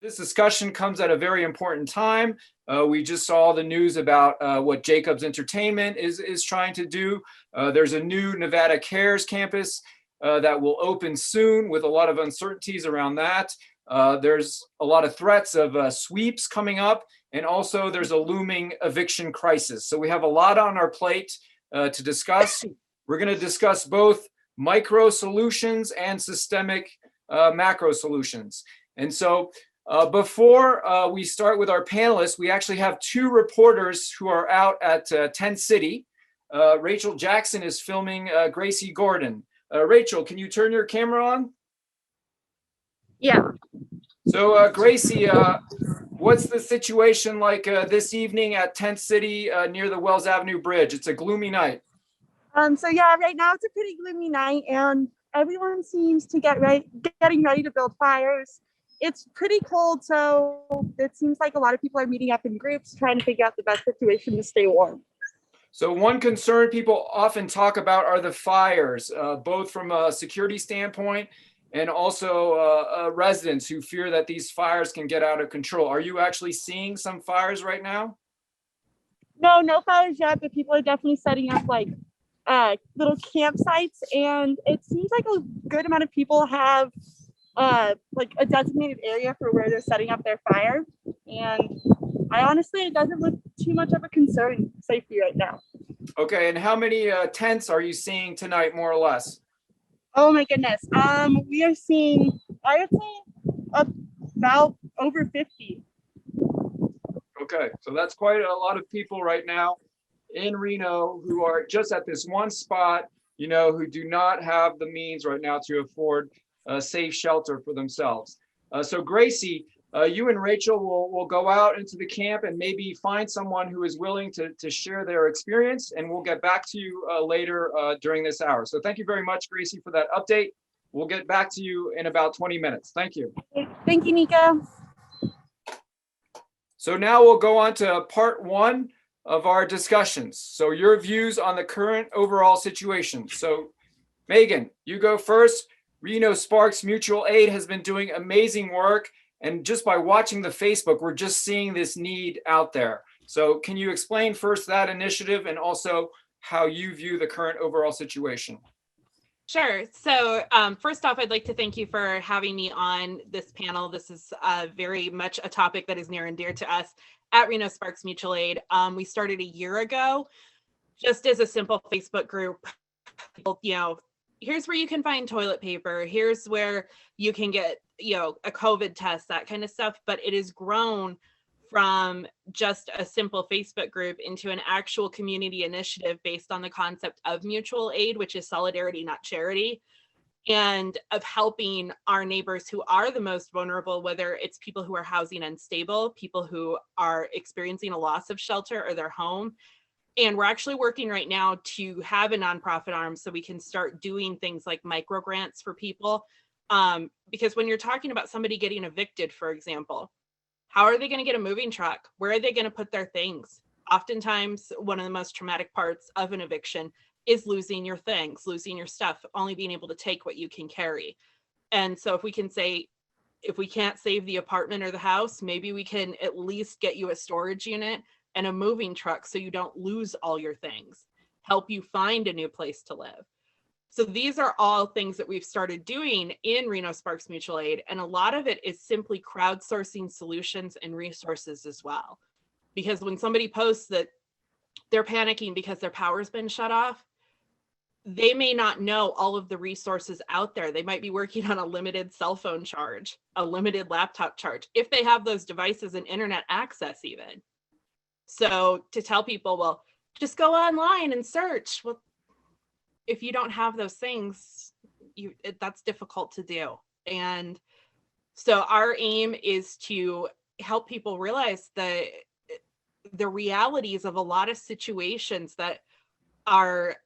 This discussion comes at a very important time. We just saw the news about what Jacobs Entertainment is trying to do. There's a new Nevada Cares campus that will open soon with a lot of uncertainties around that. There's a lot of threats of sweeps coming up, and also there's a looming eviction crisis. So we have a lot on our plate to discuss. We're going to discuss both micro solutions and systemic macro solutions. And so before we start with our panelists, we actually have two reporters who are out at Tent City. Rachel Jackson is filming Gracie Gordon. Rachel, can you turn your camera on? Yeah. So Gracie, what's the situation like this evening at Tent City near the Wells Avenue Bridge? It's a gloomy night. So yeah, right now it's a pretty gloomy night, and everyone seems to getting ready to build fires. It's pretty cold, so it seems like a lot of people are meeting up in groups trying to figure out the best situation to stay warm. So one concern people often talk about are the fires, both from a security standpoint and also residents who fear that these fires can get out of control. Are you actually seeing some fires right now? No fires yet, but people are definitely setting up like little campsites, and it seems like a good amount of people have like a designated area for where they're setting up their fire. And it doesn't look too much of a concern safety right now. Okay, and how many tents are you seeing tonight, more or less? Oh my goodness. We are seeing, I would say, about over 50. Okay, so that's quite a lot of people right now in Reno who are just at this one spot, who do not have the means right now to afford a safe shelter for themselves. So Gracie, you and Rachel will go out into the camp and maybe find someone who is willing to share their experience, and we'll get back to you later during this hour. So thank you very much, Gracie, for that update. We'll get back to you in about 20 minutes. Thank you. Thank you, Nico. So now we'll go on to part one of our discussions. So your views on the current overall situation. So Megan, you go first. Reno Sparks Mutual Aid has been doing amazing work. And just by watching the Facebook, we're just seeing this need out there. So can you explain first that initiative and also how you view the current overall situation? Sure. So first off, I'd like to thank you for having me on this panel. This is very much a topic that is near and dear to us at Reno Sparks Mutual Aid. We started a year ago just as a simple Facebook group. Here's where you can find toilet paper. Here's where you can get, a COVID test, that kind of stuff. But it has grown from just a simple Facebook group into an actual community initiative based on the concept of mutual aid, which is solidarity, not charity, and of helping our neighbors who are the most vulnerable, whether it's people who are housing unstable, people who are experiencing a loss of shelter or their home. And we're actually working right now to have a nonprofit arm so we can start doing things like micro grants for people. Because when you're talking about somebody getting evicted, for example, how are they going to get a moving truck? Where are they going to put their things? Oftentimes, one of the most traumatic parts of an eviction is losing your things, losing your stuff, only being able to take what you can carry. And so if we can say, if we can't save the apartment or the house, maybe we can at least get you a storage unit and a moving truck so you don't lose all your things, help you find a new place to live. So these are all things that we've started doing in Reno Sparks Mutual Aid. And a lot of it is simply crowdsourcing solutions and resources as well. Because when somebody posts that they're panicking because their power's been shut off, they may not know all of the resources out there. They might be working on a limited cell phone charge, a limited laptop charge, if they have those devices and internet access even. So to tell people, well, just go online and search. Well, if you don't have those things, that's difficult to do. And so our aim is to help people realize the realities of a lot of situations that are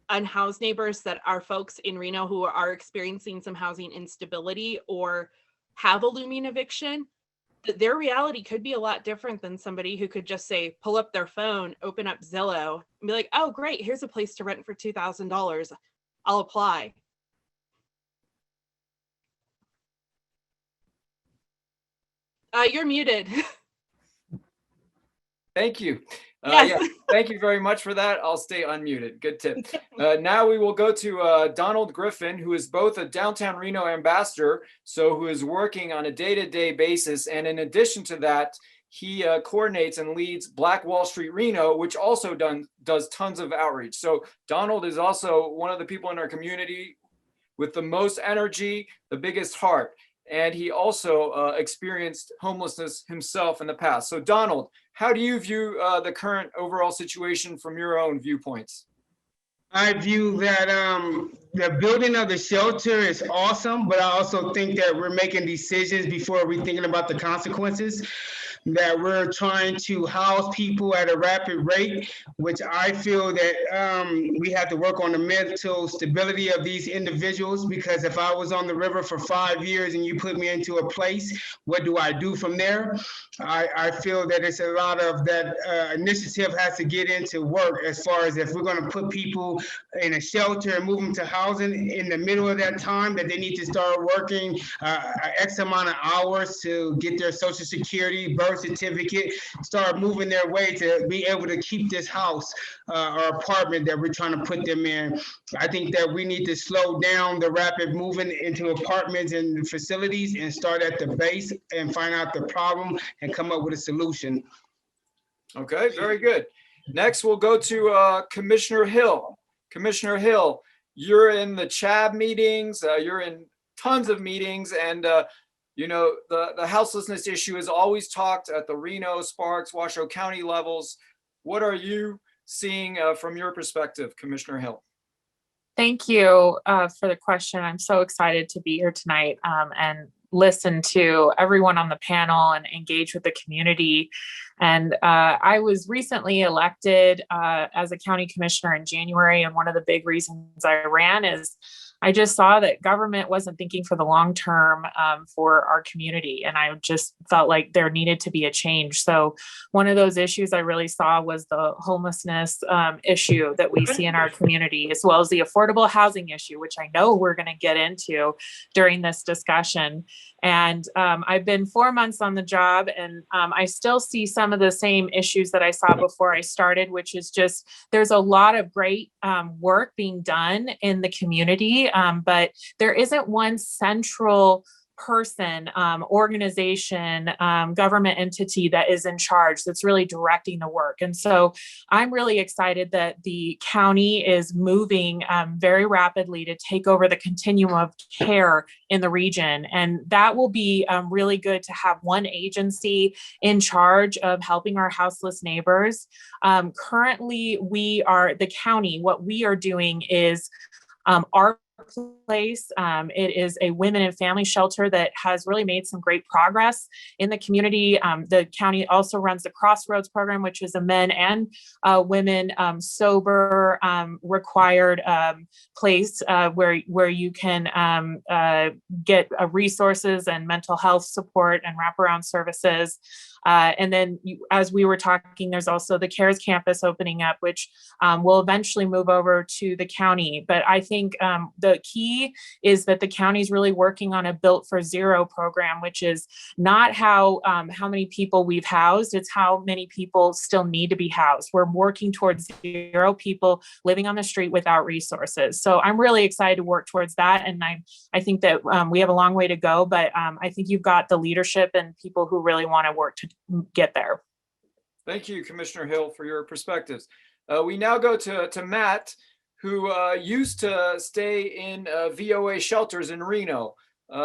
unhoused neighbors, that are folks in Reno who are experiencing some housing instability or have a looming eviction. Their reality could be a lot different than somebody who could just say, pull up their phone, open up Zillow, and be like, oh, great, here's a place to rent for $2,000. I'll apply. You're muted. Thank you. Yes. Yeah, thank you very much for that. I'll stay unmuted. Good tip. Now we will go to Donald Griffin, who is both a downtown Reno ambassador, so who is working on a day-to-day basis. And in addition to that, he coordinates and leads Black Wall Street Reno, which also does tons of outreach. So Donald is also one of the people in our community with the most energy, the biggest heart. And he also experienced homelessness himself in the past. So Donald, how do you view the current overall situation from your own viewpoints? I view that the building of the shelter is awesome, but I also think that we're making decisions before we're thinking about the consequences, that we're trying to house people at a rapid rate, which I feel that we have to work on the mental stability of these individuals, because if I was on the river for 5 years and you put me into a place, what do I do from there? I feel that it's a lot of that initiative has to get into work, as far as if we're going to put people in a shelter and move them to housing in the middle of that time, that they need to start working X amount of hours to get their Social Security, birth certificate, start moving their way to be able to keep this house or apartment that we're trying to put them in. I think that we need to slow down the rapid moving into apartments and facilities and start at the base and find out the problem and come up with a solution. Okay, very good. Next, we'll go to Commissioner Hill. Commissioner Hill, you're in the CHAB meetings, you're in tons of meetings, and you know, the houselessness issue is always talked at the Reno, Sparks, Washoe County levels. What are you seeing from your perspective, Commissioner Hill? Thank you for the question. I'm so excited to be here tonight and listen to everyone on the panel and engage with the community. And I was recently elected as a county commissioner in January. And one of the big reasons I ran is I just saw that government wasn't thinking for the long term for our community. And I just felt like there needed to be a change. So one of those issues I really saw was the homelessness issue that we see in our community, as well as the affordable housing issue, which I know we're going to get into during this discussion. And I've been 4 months on the job, and I still see some of the same issues that I saw before I started, which is just there's a lot of great work being done in the community, but there isn't one central person, organization, government entity that is in charge that's really directing the work. And so I'm really excited that the county is moving very rapidly to take over the continuum of care in the region. And that will be really good to have one agency in charge of helping our houseless neighbors. Currently, the county, what we are doing is our place. It is a women and family shelter that has really made some great progress in the community. The county also runs the Crossroads program, which is a men and women sober required place where you can get resources and mental health support and wraparound services. And then as we were talking, there's also the CARES campus opening up, which will eventually move over to the county. But I think the key is that the county is really working on a Built for Zero program, which is not how many people we've housed, it's how many people still need to be housed. We're working towards 0 people living on the street without resources. So I'm really excited to work towards that. And I think that we have a long way to go, but I think you've got the leadership and people who really want to work to get there. Thank you, Commissioner Hill, for your perspectives. We now go to Matt, who used to stay in VOA shelters in Reno.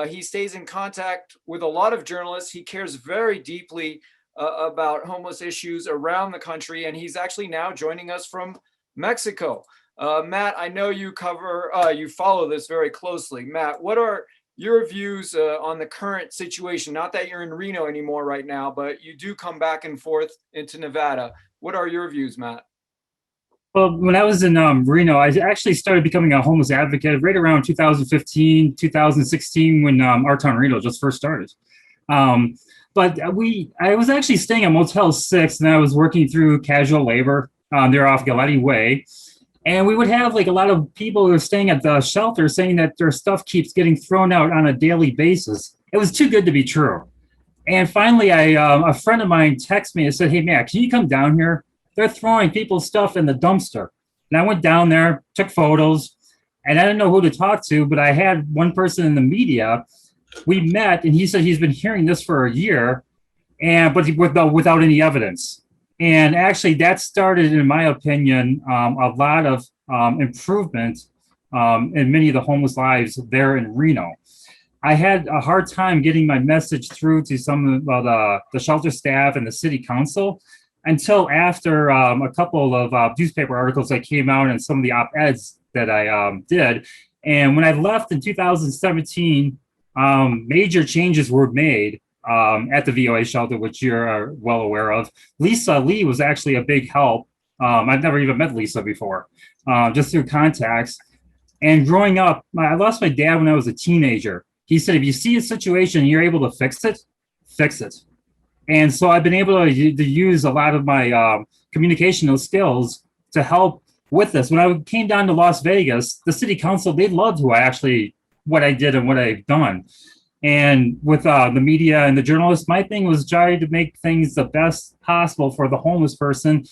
He stays in contact with a lot of journalists. He cares very deeply about homeless issues around the country, and he's actually now joining us from Mexico. Matt, I know you follow this very closely. Matt, what are your views on the current situation? Not that you're in Reno anymore right now, but you do come back and forth into Nevada. What are your views, Matt? Well, when I was in Reno, I actually started becoming a homeless advocate right around 2015, 2016, when Our Town Reno just first started. But I was actually staying at Motel 6, and I was working through casual labor there off Galletti Way. And we would have like a lot of people who are staying at the shelter saying that their stuff keeps getting thrown out on a daily basis. It was too good to be true. And finally, a friend of mine texted me and said, "Hey, Matt, can you come down here? They're throwing people's stuff in the dumpster." And I went down there, took photos, and I didn't know who to talk to, but I had one person in the media. We met, and he said he's been hearing this for a year, but without any evidence. And actually, that started, in my opinion, a lot of improvement in many of the homeless lives there in Reno. I had a hard time getting my message through to some of the shelter staff and the city council until after a couple of newspaper articles that came out and some of the op-eds that I did. And when I left in 2017, major changes were made at the VOA shelter, which you're well aware of. Lisa Lee was actually a big help. I've never even met Lisa before, just through contacts. And growing up, I lost my dad when I was a teenager. He said, if you see a situation and you're able to fix it, fix it. And so I've been able to use a lot of my communicational skills to help with this. When I came down to Las Vegas, the city council, they loved what I did and what I've done. And with the media and the journalists, my thing was trying to make things the best possible for the homeless person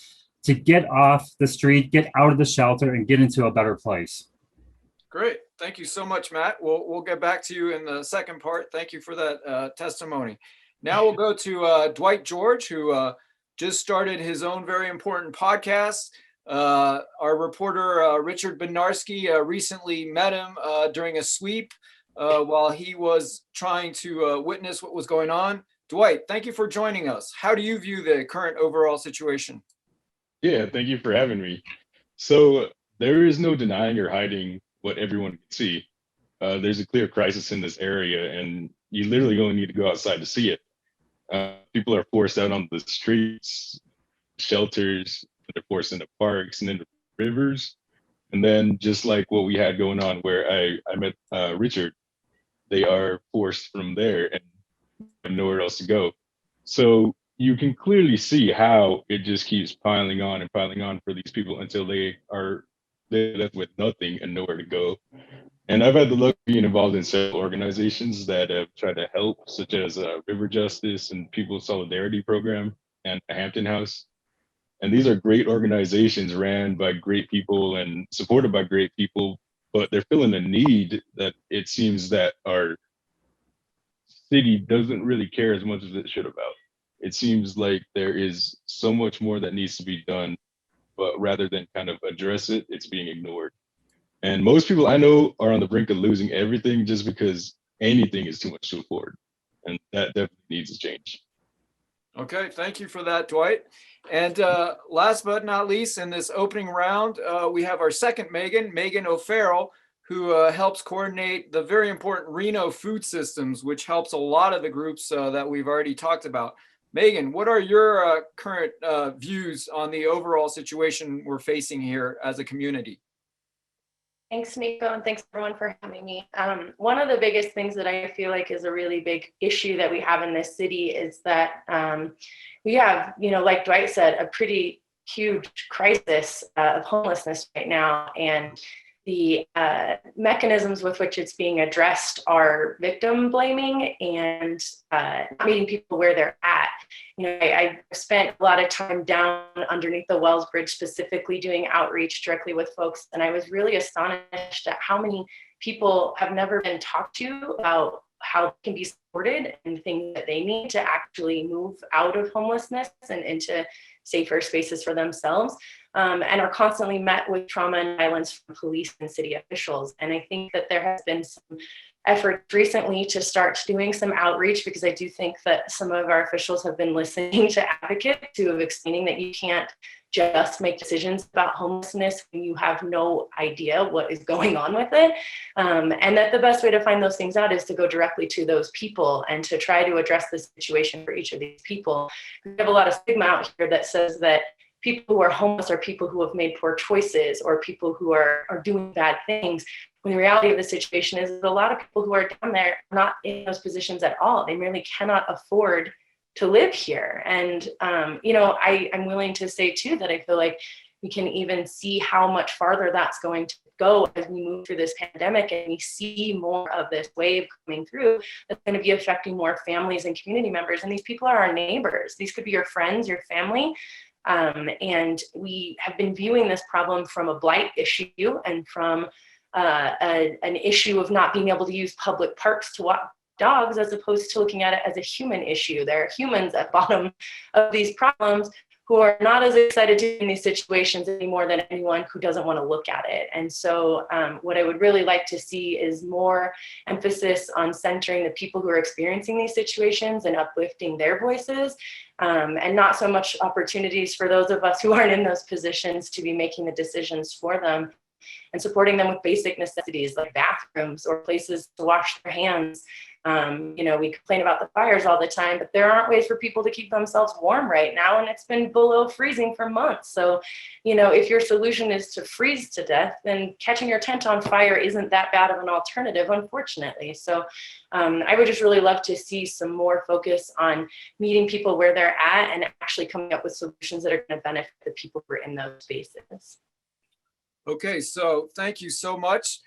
to get off the street, get out of the shelter, and get into a better place. Great. Thank you so much, Matt. We'll get back to you in the second part. Thank you for that testimony. Now we'll go to Dwight George, who just started his own very important podcast. Our reporter, Richard Bednarski, recently met him during a sweep while he was trying to witness what was going on. Dwight, thank you for joining us. How do you view the current overall situation? Yeah, thank you for having me. So there is no denying or hiding what everyone can see. There's a clear crisis in this area, and you literally only need to go outside to see it. People are forced out on the streets, shelters, they're forced into parks and into rivers. And then just like what we had going on where I met Richard, they are forced from there and have nowhere else to go. So you can clearly see how it just keeps piling on for these people until they're left with nothing and nowhere to go. And I've had the luck of being involved in several organizations that have tried to help, such as River Justice and People's Solidarity Program and Hampton House. And these are great organizations ran by great people and supported by great people, but they're filling a need that it seems that our city doesn't really care as much as it should about. It seems like there is so much more that needs to be done, but rather than kind of address it, it's being ignored. And most people I know are on the brink of losing everything just because anything is too much to afford. And that definitely needs to change. Okay, thank you for that, Dwight. And last but not least, in this opening round, we have our second Megan O'Farrell, who helps coordinate the very important Reno food systems, which helps a lot of the groups that we've already talked about. Megan, what are your current views on the overall situation we're facing here as a community? Thanks, Nico, and thanks everyone for having me. One of the biggest things that I feel like is a really big issue that we have in this city is that we have, like Dwight said, a pretty huge crisis of homelessness right now. And the mechanisms with which it's being addressed are victim blaming and not meeting people where they're at. I spent a lot of time down underneath the Wells Bridge, specifically doing outreach directly with folks. And I was really astonished at how many people have never been talked to about how they can be supported and things that they need to actually move out of homelessness and into safer spaces for themselves, and are constantly met with trauma and violence from police and city officials. And I think that there has been some effort recently to start doing some outreach, because I do think that some of our officials have been listening to advocates who have explaining that you can't just make decisions about homelessness when you have no idea what is going on with it. And that the best way to find those things out is to go directly to those people and to try to address the situation for each of these people. We have a lot of stigma out here that says that people who are homeless are people who have made poor choices or people who are doing bad things. When the reality of the situation is that a lot of people who are down there are not in those positions at all. They merely cannot afford to live here. And, I'm willing to say too, that I feel like, we can even see how much farther that's going to go as we move through this pandemic and we see more of this wave coming through that's going to be affecting more families and community members. And these people are our neighbors. These could be your friends, your family. And we have been viewing this problem from a blight issue and from an issue of not being able to use public parks to walk dogs, as opposed to looking at it as a human issue. There are humans at bottom of these problems who are not as excited to be in these situations anymore than anyone who doesn't want to look at it. And so what I would really like to see is more emphasis on centering the people who are experiencing these situations and uplifting their voices, and not so much opportunities for those of us who aren't in those positions to be making the decisions for them, and supporting them with basic necessities like bathrooms or places to wash their hands. We complain about the fires all the time, but there aren't ways for people to keep themselves warm right now, and it's been below freezing for months. So, if your solution is to freeze to death, then catching your tent on fire isn't that bad of an alternative, unfortunately. So I would just really love to see some more focus on meeting people where they're at and actually coming up with solutions that are going to benefit the people who are in those spaces. Okay, so thank you so much.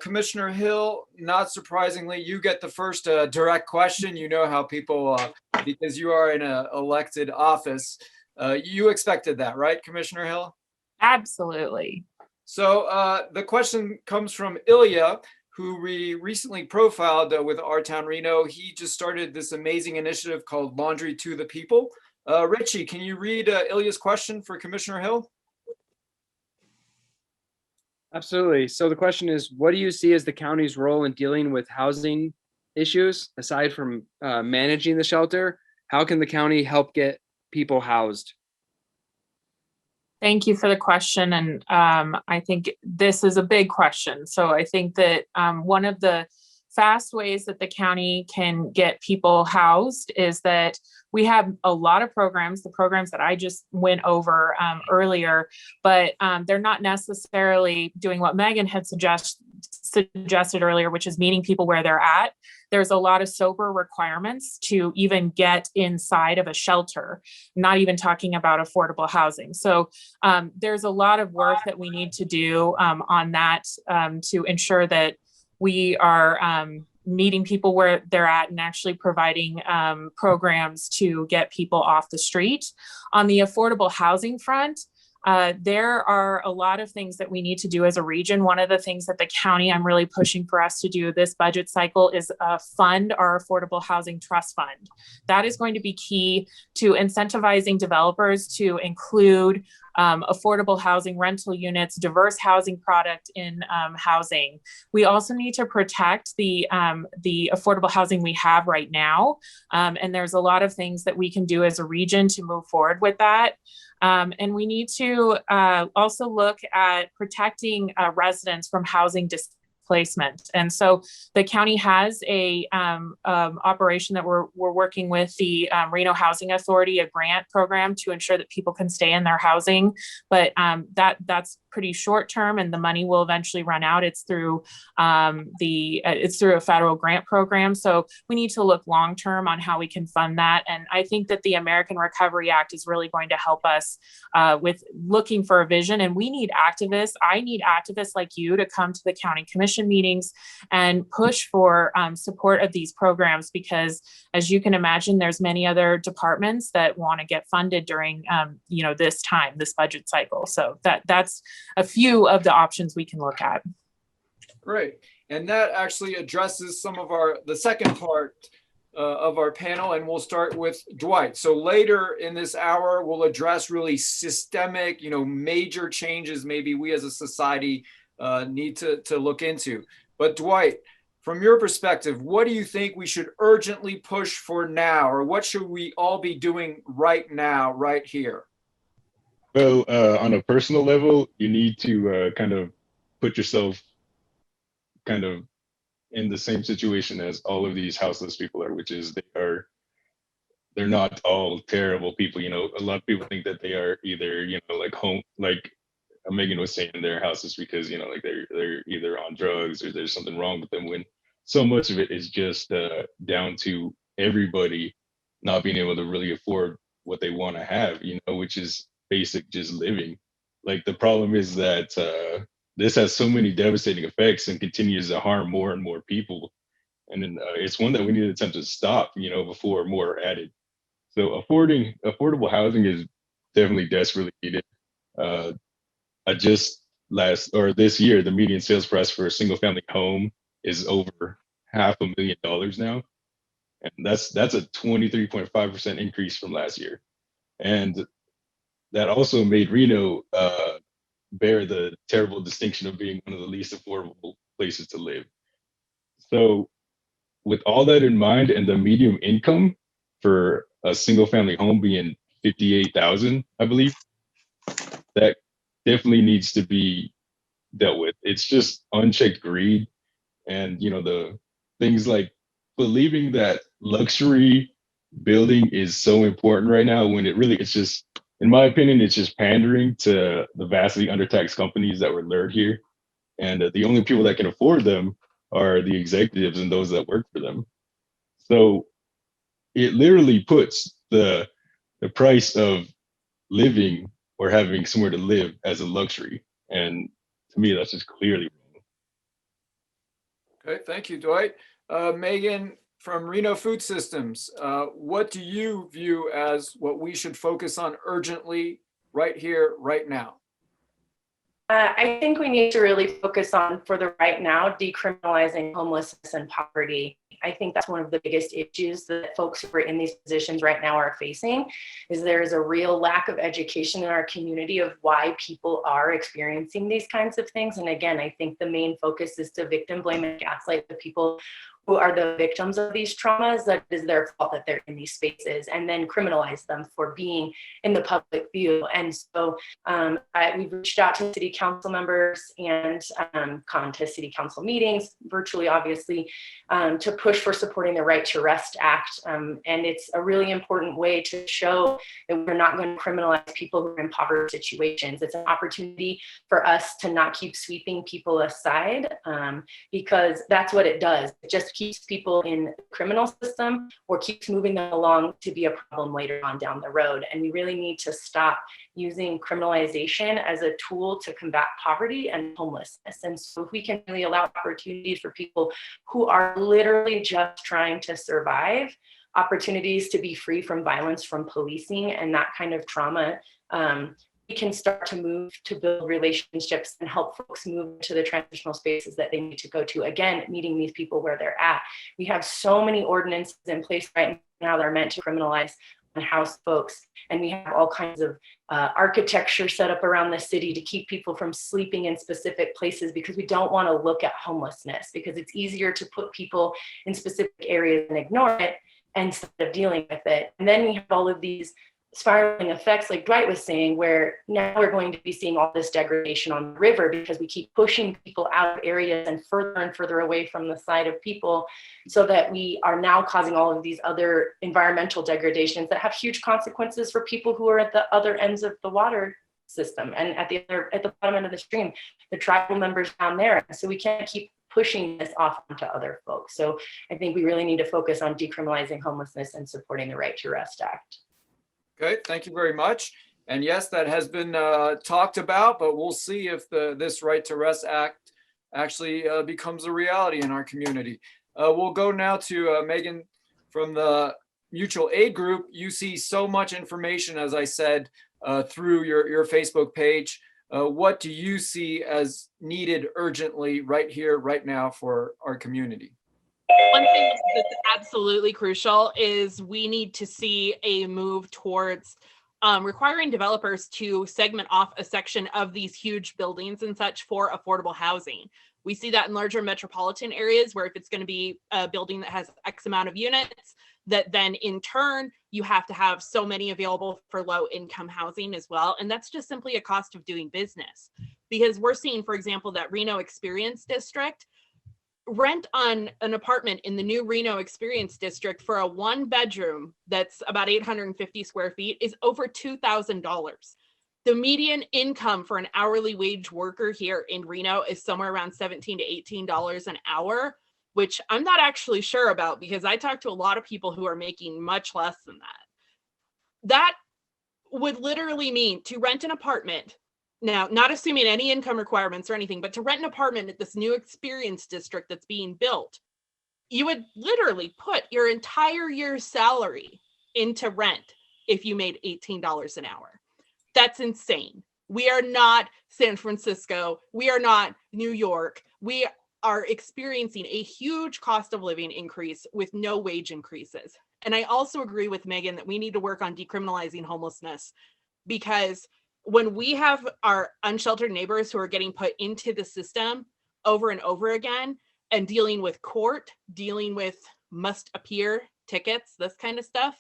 Commissioner Hill, not surprisingly, you get the first direct question. You know how people, because you are in an elected office, you expected that, right, Commissioner Hill? Absolutely. So the question comes from Ilya, who we recently profiled with Our Town Reno. He just started this amazing initiative called Laundry to the People. Richie, can you read Ilya's question for Commissioner Hill? Absolutely. So the question is, what do you see as the county's role in dealing with housing issues aside from managing the shelter? How can the county help get people housed? Thank you for the question. And I think this is a big question. So I think that one of the fast ways that the county can get people housed is that we have a lot of programs, the programs that I just went over earlier, but they're not necessarily doing what Megan had suggested earlier, which is meeting people where they're at. There's a lot of SOBR requirements to even get inside of a shelter, not even talking about affordable housing. So there's a lot of work that we need to do on that to ensure that we are meeting people where they're at and actually providing programs to get people off the street. On the affordable housing front, there are a lot of things that we need to do as a region. One of the things that the county, I'm really pushing for us to do this budget cycle is fund our Affordable Housing Trust Fund. That is going to be key to incentivizing developers to include affordable housing, rental units, diverse housing product in housing. We also need to protect the affordable housing we have right now. And there's a lot of things that we can do as a region to move forward with that. And we need to also look at protecting residents from housing displacement. And so the county has a operation that we're working with the Reno Housing Authority, a grant program to ensure that people can stay in their housing. But that's pretty short term, and the money will eventually run out. It's through it's through a federal grant program. So we need to look long term on how we can fund that. And I think that the American Recovery Act is really going to help us with looking for a vision. And we need activists. I need activists like you to come to the county commission meetings and push for support of these programs, because as you can imagine, there's many other departments that want to get funded during this budget cycle. So that's a few of the options we can look at. Great. And that actually addresses some of the second part of our panel, and we'll start with Dwight. So later in this hour, we'll address really systemic, major changes maybe we as a society need to look into. But Dwight, from your perspective, what do you think we should urgently push for now, or what should we all be doing right now, right here? Well, on a personal level, you need to kind of put yourself kind of in the same situation as all of these houseless people are, which is they're not all terrible people. A lot of people think that they are either, like home, like Megan was saying, they're houseless because, like they're either on drugs or there's something wrong with them, when so much of it is just down to everybody not being able to really afford what they want to have, which is basic just living. Like the problem is that this has so many devastating effects and continues to harm more and more people. And then it's one that we need to attempt to stop, before more are added. So affordable housing is definitely desperately needed. Uh, I just this year, the median sales price for a single family home is over $500,000 now. And that's a 23.5% increase from last year. And that also made Reno bear the terrible distinction of being one of the least affordable places to live. So with all that in mind and the median income for a single family home being 58,000, I believe, that definitely needs to be dealt with. It's just unchecked greed and the things like believing that luxury building is so important right now when it's just, in my opinion, it's just pandering to the vastly undertaxed companies that were lured here. And the only people that can afford them are the executives and those that work for them. So it literally puts the price of living or having somewhere to live as a luxury. And to me, that's just clearly wrong. Okay, thank you, Dwight. Megan from Reno Food Systems, what do you view as what we should focus on urgently right here, right now? I think we need to really focus on, for the right now, decriminalizing homelessness and poverty. I think that's one of the biggest issues that folks who are in these positions right now are facing, is there is a real lack of education in our community of why people are experiencing these kinds of things. And again, I think the main focus is to victim blame and gaslight the people who are the victims of these traumas, that it is their fault that they're in these spaces, and then criminalize them for being in the public view. And so we've reached out to city council members and gone to city council meetings, virtually obviously, to push for supporting the Right to Rest Act. And it's a really important way to show that we're not going to criminalize people who are in impoverished situations. It's an opportunity for us to not keep sweeping people aside, because that's what it does. It just keeps people in the criminal system or keeps moving them along to be a problem later on down the road. And we really need to stop using criminalization as a tool to combat poverty and homelessness. And so if we can really allow opportunities for people who are literally just trying to survive, opportunities to be free from violence, from policing and that kind of trauma, we can start to move to build relationships and help folks move to the transitional spaces that they need to go to. Again, meeting these people where they're at. We have so many ordinances in place right now that are meant to criminalize unhoused folks. And we have all kinds of architecture set up around the city to keep people from sleeping in specific places, because we don't want to look at homelessness, because it's easier to put people in specific areas and ignore it instead of dealing with it. And then we have all of these spiraling effects, like Dwight was saying, where now we're going to be seeing all this degradation on the river because we keep pushing people out of areas and further away from the side of people, so that we are now causing all of these other environmental degradations that have huge consequences for people who are at the other ends of the water system and at the bottom end of the stream, the tribal members down there. So we can't keep pushing this off onto other folks. So I think we really need to focus on decriminalizing homelessness and supporting the Right to Rest Act. Okay, thank you very much. And yes, that has been talked about, but we'll see if this Right to Rest Act actually becomes a reality in our community. We'll go now to Megan from the Mutual Aid Group. You see so much information, as I said, through your Facebook page. What do you see as needed urgently right here, right now for our community? One thing that's absolutely crucial is we need to see a move towards requiring developers to segment off a section of these huge buildings and such for affordable housing. We see that in larger metropolitan areas, where if it's going to be a building that has X amount of units, that then in turn you have to have so many available for low income housing as well. And that's just simply a cost of doing business, because we're seeing, for example, that Reno Experience District, rent on an apartment in the new Reno Experience District for a 1-bedroom that's about 850 square feet is over $2,000. The median income for an hourly wage worker here in Reno is somewhere around $17 to $18 an hour, which I'm not actually sure about, because I talk to a lot of people who are making much less than that. That would literally mean to rent an apartment Now, not assuming any income requirements or anything, but to rent an apartment at this new experience district that's being built, you would literally put your entire year's salary into rent if you made $18 an hour. That's insane. We are not San Francisco. We are not New York. We are experiencing a huge cost of living increase with no wage increases. And I also agree with Megan that we need to work on decriminalizing homelessness, because when we have our unsheltered neighbors who are getting put into the system over and over again and dealing with court, dealing with must appear tickets, this kind of stuff,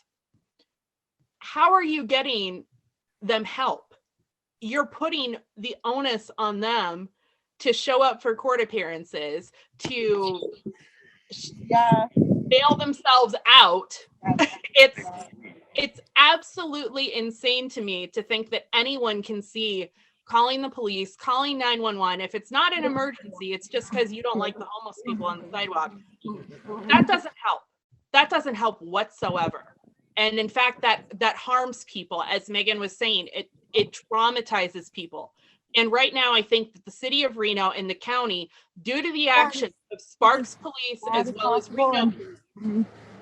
how are you getting them help? You're putting the onus on them to show up for court appearances, to bail themselves out. It's absolutely insane to me to think that anyone can see calling the police, calling 911. If it's not an emergency, it's just because you don't like the homeless people on the sidewalk. That doesn't help. That doesn't help whatsoever. And in fact, that harms people. As Megan was saying, it traumatizes people. And right now, I think that the city of Reno and the county, due to the actions of Sparks Police as well as Reno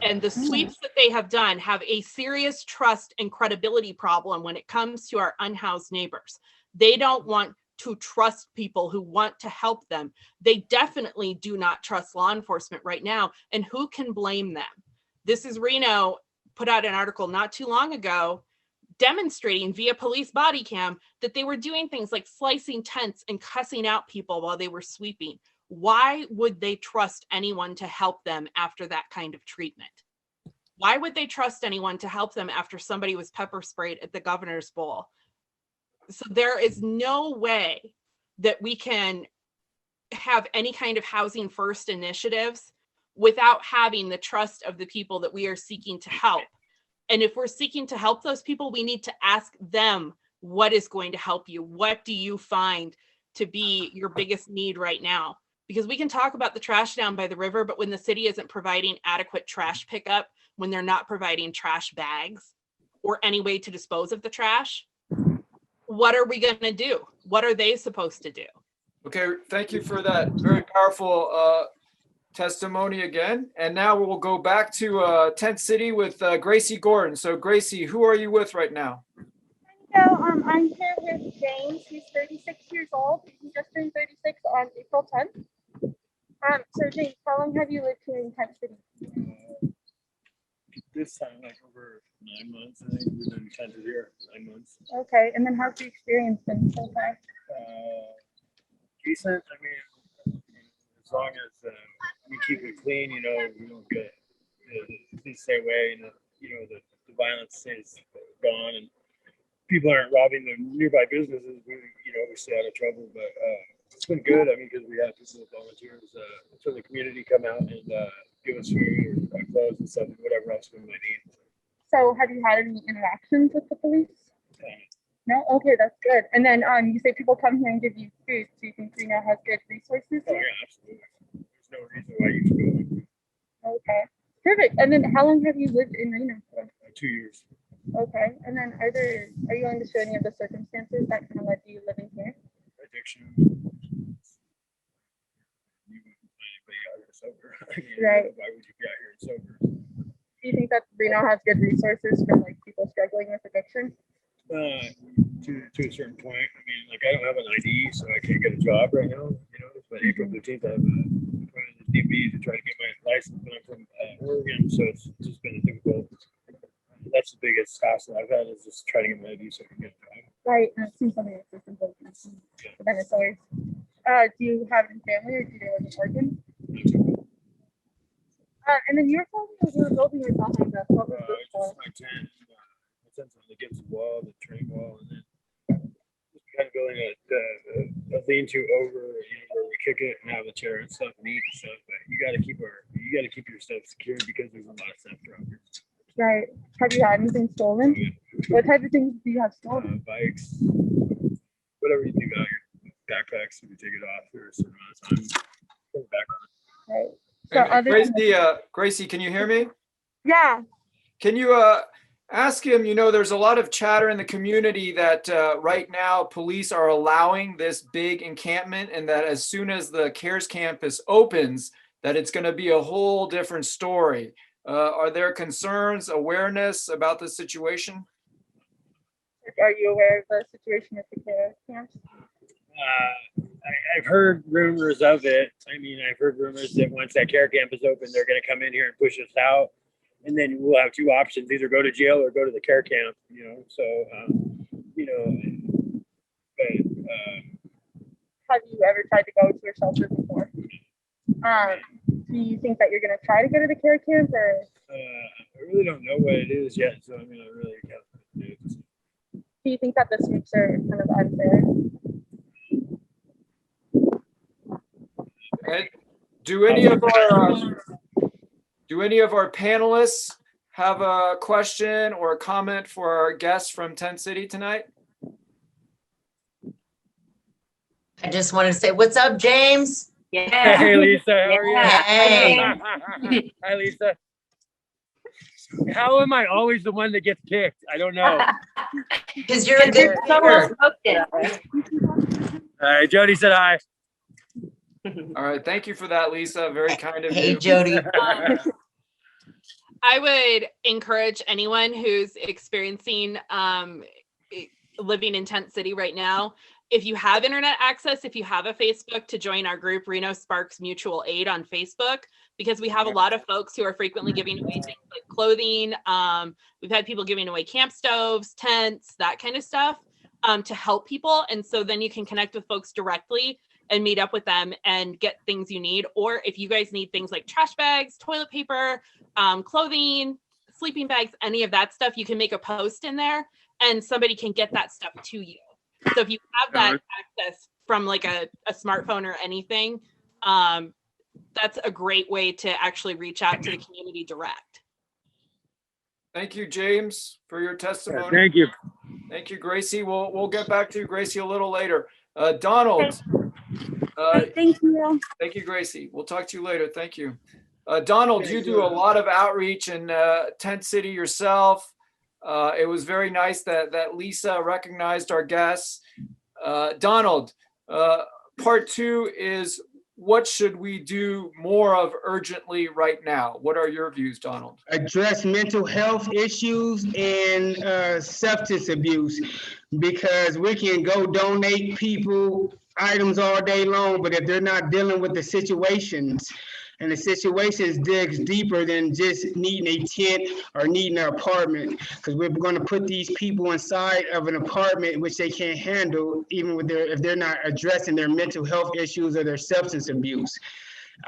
and the sweeps that they have done, have a serious trust and credibility problem when it comes to our unhoused neighbors. They don't want to trust people who want to help them. They definitely do not trust law enforcement right now. And who can blame them? This is Reno put out an article not too long ago demonstrating via police body cam that they were doing things like slicing tents and cussing out people while they were sweeping. Why would they trust anyone to help them after that kind of treatment? Why would they trust anyone to help them after somebody was pepper sprayed at the governor's bowl? So there is no way that we can have any kind of housing first initiatives without having the trust of the people that we are seeking to help. And if we're seeking to help those people, we need to ask them, what is going to help you? What do you find to be your biggest need right now? Because we can talk about the trash down by the river, but when the city isn't providing adequate trash pickup, when they're not providing trash bags or any way to dispose of the trash, what are we going to do? What are they supposed to do? Okay, thank you for that very powerful testimony again. And now we'll go back to Tent City with Gracie Gordon. So Gracie, who are you with right now? So I'm here with James. He's 36 years old. He just turned 36 on April 10th. So James, how long have you lived here in Tent City? This time, like over 9 months. I think we've been tented here 9 months. Okay, and then how's the experience been so far? Decent. I mean, as long as we keep it clean, you know, we don't get the same way, and the violence is gone, and people aren't robbing the nearby businesses. We stay out of trouble, but it's been good. I mean, because we have people, volunteers from the community come out and give us food or clothes and stuff, and whatever else we might need. So have you had any interactions with the police? No? Okay, that's good. And then you say people come here and give you food. Do you think Reno has good resources? Oh, yeah, absolutely. There's no reason why you should go. Okay, perfect. And then how long have you lived in Reno for? 2 years. Okay, and then are you willing to share any of the circumstances that kind of led you living here? Addiction. You wouldn't find anybody out here sober. Right. Why would you be out here sober? Do you think that Reno has good resources for like people struggling with addiction? To a certain point. I mean, like I don't have an ID, so I can't get a job right now. But April 15th, I have going to the DB to try to get my license, but I'm from Oregon, so it's just been difficult. That's the biggest hassle I've had, is just trying to get my ID so I can get a job. Right, and it seems something that's important. But then it's always, do you have any family, or do you live in Oregon? And then you were telling me you were building your behind us. What was this for? Just my tent. My tent's on the Gibson wall, the train wall, and then just kind of building a lean-to over, where we kick it and have a chair and stuff and eat and stuff. But you got to keep your stuff secure because there's a lot of stuff around here. Right. Have you had anything stolen? What type of things do you have stolen? Bikes, whatever you think about your backpacks, if you take it off for a certain amount of time, put it back on. Right. So Gracie, can you hear me? Yeah. Can you ask him, there's a lot of chatter in the community that right now police are allowing this big encampment, and that as soon as the CARES campus opens, that it's going to be a whole different story. Are there concerns, awareness about the situation? Are you aware of the situation at the care camps? I've heard rumors of it. I mean, I've heard rumors that once that care camp is open, they're going to come in here and push us out. And then we'll have two options, either go to jail or go to the care camp, so, Have you ever tried to go to a shelter before? Do you think that you're going to try to go to the care camp, or? I really don't know what it is yet, so I really can't do it. Do you think that the sweeps are kind of unfair? And do any of our panelists have a question or a comment for our guests from Tent City tonight? I just wanted to say, what's up, James? Yeah. Hey, Lisa, how are you? Hey. Hi, Lisa. How am I always the one that gets picked? I don't know. Because you're a good speaker. All right, Jody said hi. All right, thank you for that, Lisa. Very kind of you. Hey, Jody. I would encourage anyone who's experiencing living in Tent City right now, if you have internet access, if you have a Facebook, to join our group, Reno Sparks Mutual Aid on Facebook, because we have a lot of folks who are frequently giving away things like clothing. We've had people giving away camp stoves, tents, that kind of stuff to help people. And so then you can connect with folks directly and meet up with them and get things you need. Or if you guys need things like trash bags, toilet paper, clothing, sleeping bags, any of that stuff, you can make a post in there and somebody can get that stuff to you. So if you have that access from like a smartphone or anything, that's a great way to actually reach out to the community direct. Thank you, James, for your testimony. Thank you. Thank you, Gracie. We'll get back to you, Gracie, a little later. Donald. Thank you. Thank you, Gracie. We'll talk to you later. Thank you. Donald, you do a lot of outreach in Tent City yourself. It was very nice that Lisa recognized our guests. Donald, part two is, what should we do more of urgently right now? What are your views, Donald? Address mental health issues and substance abuse, because we can go donate people items all day long, but if they're not dealing with the situations, and the situations digs deeper than just needing a tent or needing an apartment, because we're going to put these people inside of an apartment which they can't handle, even with if they're not addressing their mental health issues or their substance abuse.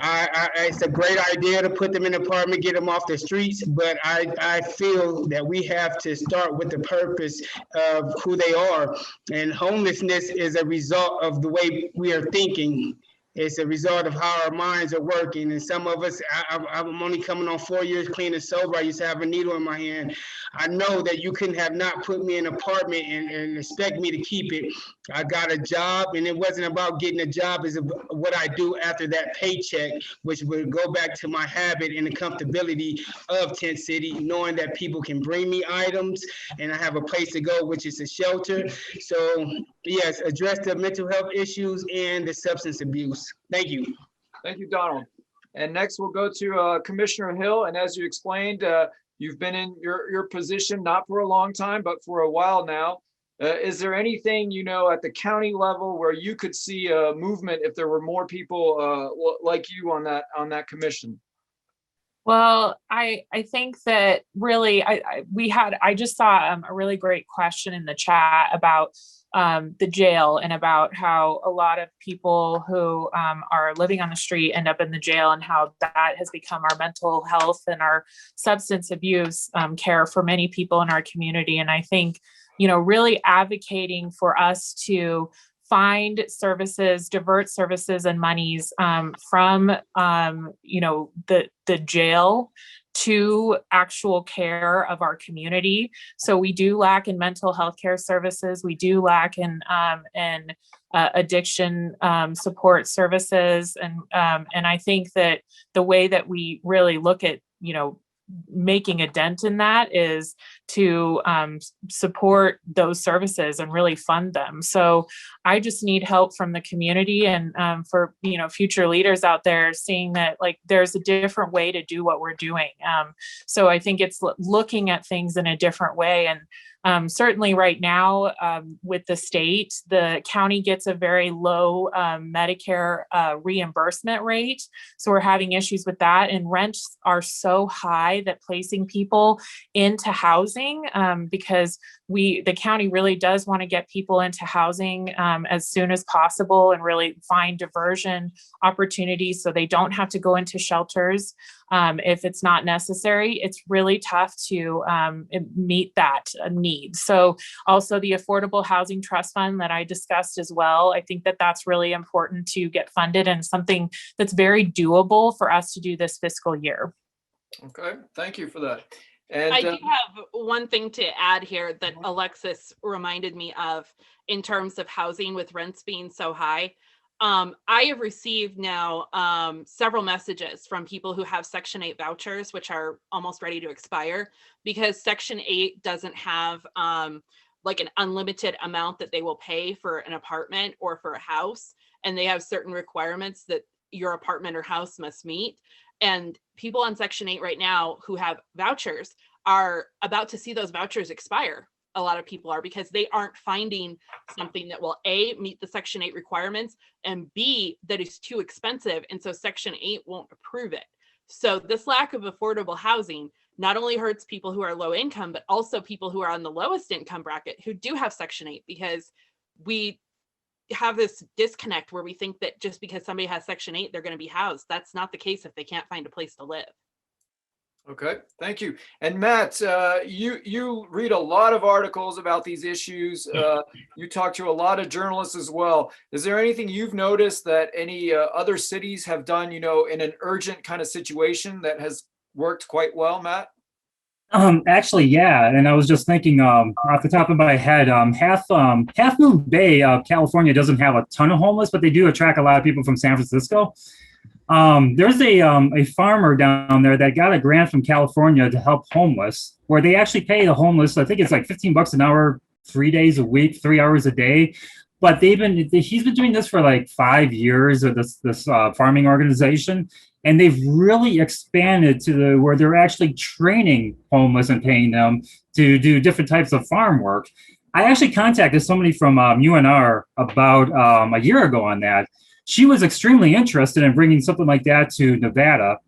It's a great idea to put them in an apartment, get them off the streets, but I feel that we have to start with the purpose of who they are. And homelessness is a result of the way we are thinking. It's a result of how our minds are working. And some of us, I'm only coming on 4 years clean and sober. I used to have a needle in my hand. I know that you couldn't have not put me in an apartment and expect me to keep it. I got a job, and it wasn't about getting a job. It's what I do after that paycheck, which would go back to my habit and the comfortability of Tent City, knowing that people can bring me items and I have a place to go, which is a shelter. So yes, address the mental health issues and the substance abuse. Thank you. Thank you, Donald. And next we'll go to Commissioner Hill. And as you explained, you've been in your position not for a long time, but for a while now. Is there anything, at the county level where you could see a movement if there were more people like you on that commission? Well, I think that really I just saw a really great question in the chat about the jail and about how a lot of people who are living on the street end up in the jail, and how that has become our mental health and our substance abuse care for many people in our community. And I think, really advocating for us to find services, divert services and monies from, the jail to actual care of our community. So we do lack in mental health care services. We do lack in addiction support services. And I think that the way that we really look at, making a dent in that is to support those services and really fund them. So I just need help from the community and for future leaders out there seeing that like there's a different way to do what we're doing. So I think it's looking at things in a different way. And certainly right now with the state, the county gets a very low Medicare reimbursement rate. So we're having issues with that. And rents are so high that placing people into housing because the county really does want to get people into housing as soon as possible and really find diversion opportunities so they don't have to go into shelters if it's not necessary. It's really tough to meet that need. So also the Affordable Housing Trust Fund that I discussed as well, I think that that's really important to get funded and something that's very doable for us to do this fiscal year. Okay, thank you for that. And I do have one thing to add here that Alexis reminded me of in terms of housing with rents being so high. I have received now several messages from people who have Section 8 vouchers, which are almost ready to expire because Section 8 doesn't have like an unlimited amount that they will pay for an apartment or for a house. And they have certain requirements that your apartment or house must meet. And people on Section 8 right now who have vouchers are about to see those vouchers expire. A lot of people are because they aren't finding something that will A, meet the Section 8 requirements, and B, that is too expensive. And so Section 8 won't approve it. So this lack of affordable housing not only hurts people who are low income, but also people who are on the lowest income bracket who do have Section 8 because we have this disconnect where we think that just because somebody has Section 8, they're going to be housed. That's not the case if they can't find a place to live. Okay, thank you. And Matt, you read a lot of articles about these issues. You talk to a lot of journalists as well. Is there anything you've noticed that any other cities have done, in an urgent kind of situation that has worked quite well, Matt? Actually, yeah. And I was just thinking, off the top of my head, Half Moon Bay, California doesn't have a ton of homeless, but they do attract a lot of people from San Francisco. There's a farmer down there that got a grant from California to help homeless, where they actually pay the homeless. I think it's like $15 an hour, 3 days a week, 3 hours a day. But he's been doing this for like 5 years with this farming organization, and they've really expanded to where they're actually training homeless and paying them to do different types of farm work. I actually contacted somebody from UNR about a year ago on that. She was extremely interested in bringing something like that to Nevada,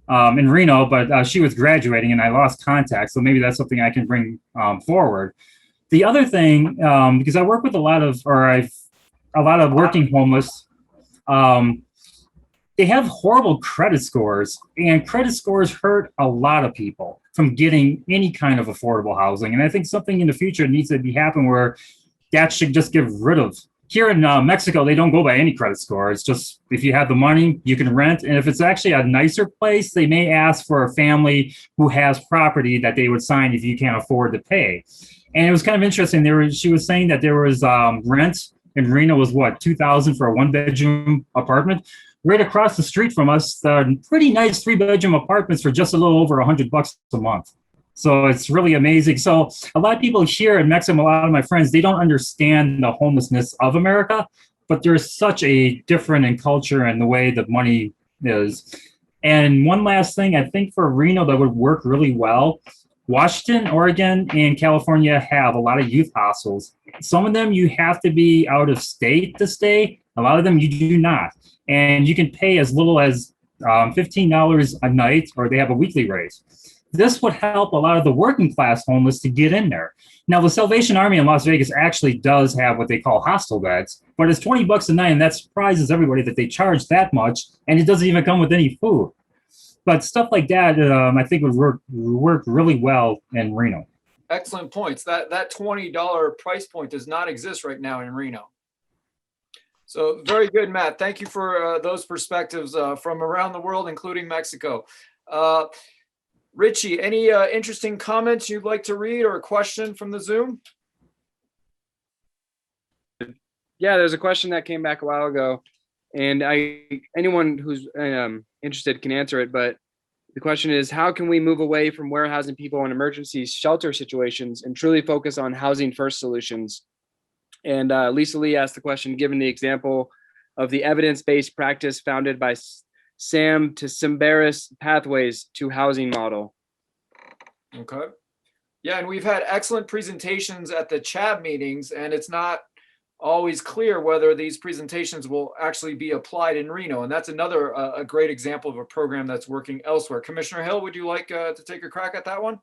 in Reno, but she was graduating and I lost contact. So maybe that's something I can bring forward. The other thing, because I work with a lot of working homeless, they have horrible credit scores, and credit scores hurt a lot of people from getting any kind of affordable housing. And I think something in the future needs to be happen where that should just get rid of. Here in Mexico, they don't go by any credit score. It's just if you have the money, you can rent. And if it's actually a nicer place, they may ask for a family who has property that they would sign if you can't afford to pay. And it was kind of interesting. She was saying that there was rent in Reno was what, $2,000 for a 1-bedroom apartment. Right across the street from us, pretty nice 3-bedroom apartments for just a little over $100 a month. So it's really amazing. So a lot of people here in Mexico, a lot of my friends, they don't understand the homelessness of America, but there's such a difference in culture and the way the money is. And one last thing, I think for Reno that would work really well, Washington, Oregon, and California have a lot of youth hostels. Some of them you have to be out of state to stay. A lot of them you do not. And you can pay as little as $15 a night, or they have a weekly rate. This would help a lot of the working class homeless to get in there. Now, the Salvation Army in Las Vegas actually does have what they call hostel beds, but it's $20 a night, and that surprises everybody that they charge that much, and it doesn't even come with any food. But stuff like that, I think would work really well in Reno. Excellent points. That $20 price point does not exist right now in Reno. So very good, Matt. Thank you for those perspectives from around the world, including Mexico. Richie, any interesting comments you'd like to read or a question from the Zoom? Yeah, there's a question that came back a while ago, and anyone who's interested can answer it. But The question is, how can we move away from warehousing people in emergency shelter situations and truly focus on housing first solutions? And Lisa Lee asked the question, given the example of the evidence-based practice founded by Sam to Simbaris Pathways to Housing model. Okay. Yeah, and we've had excellent presentations at the CHAB meetings, and it's not always clear whether these presentations will actually be applied in Reno. And that's another a great example of a program that's working elsewhere. Commissioner Hill, would you like to take a crack at that one?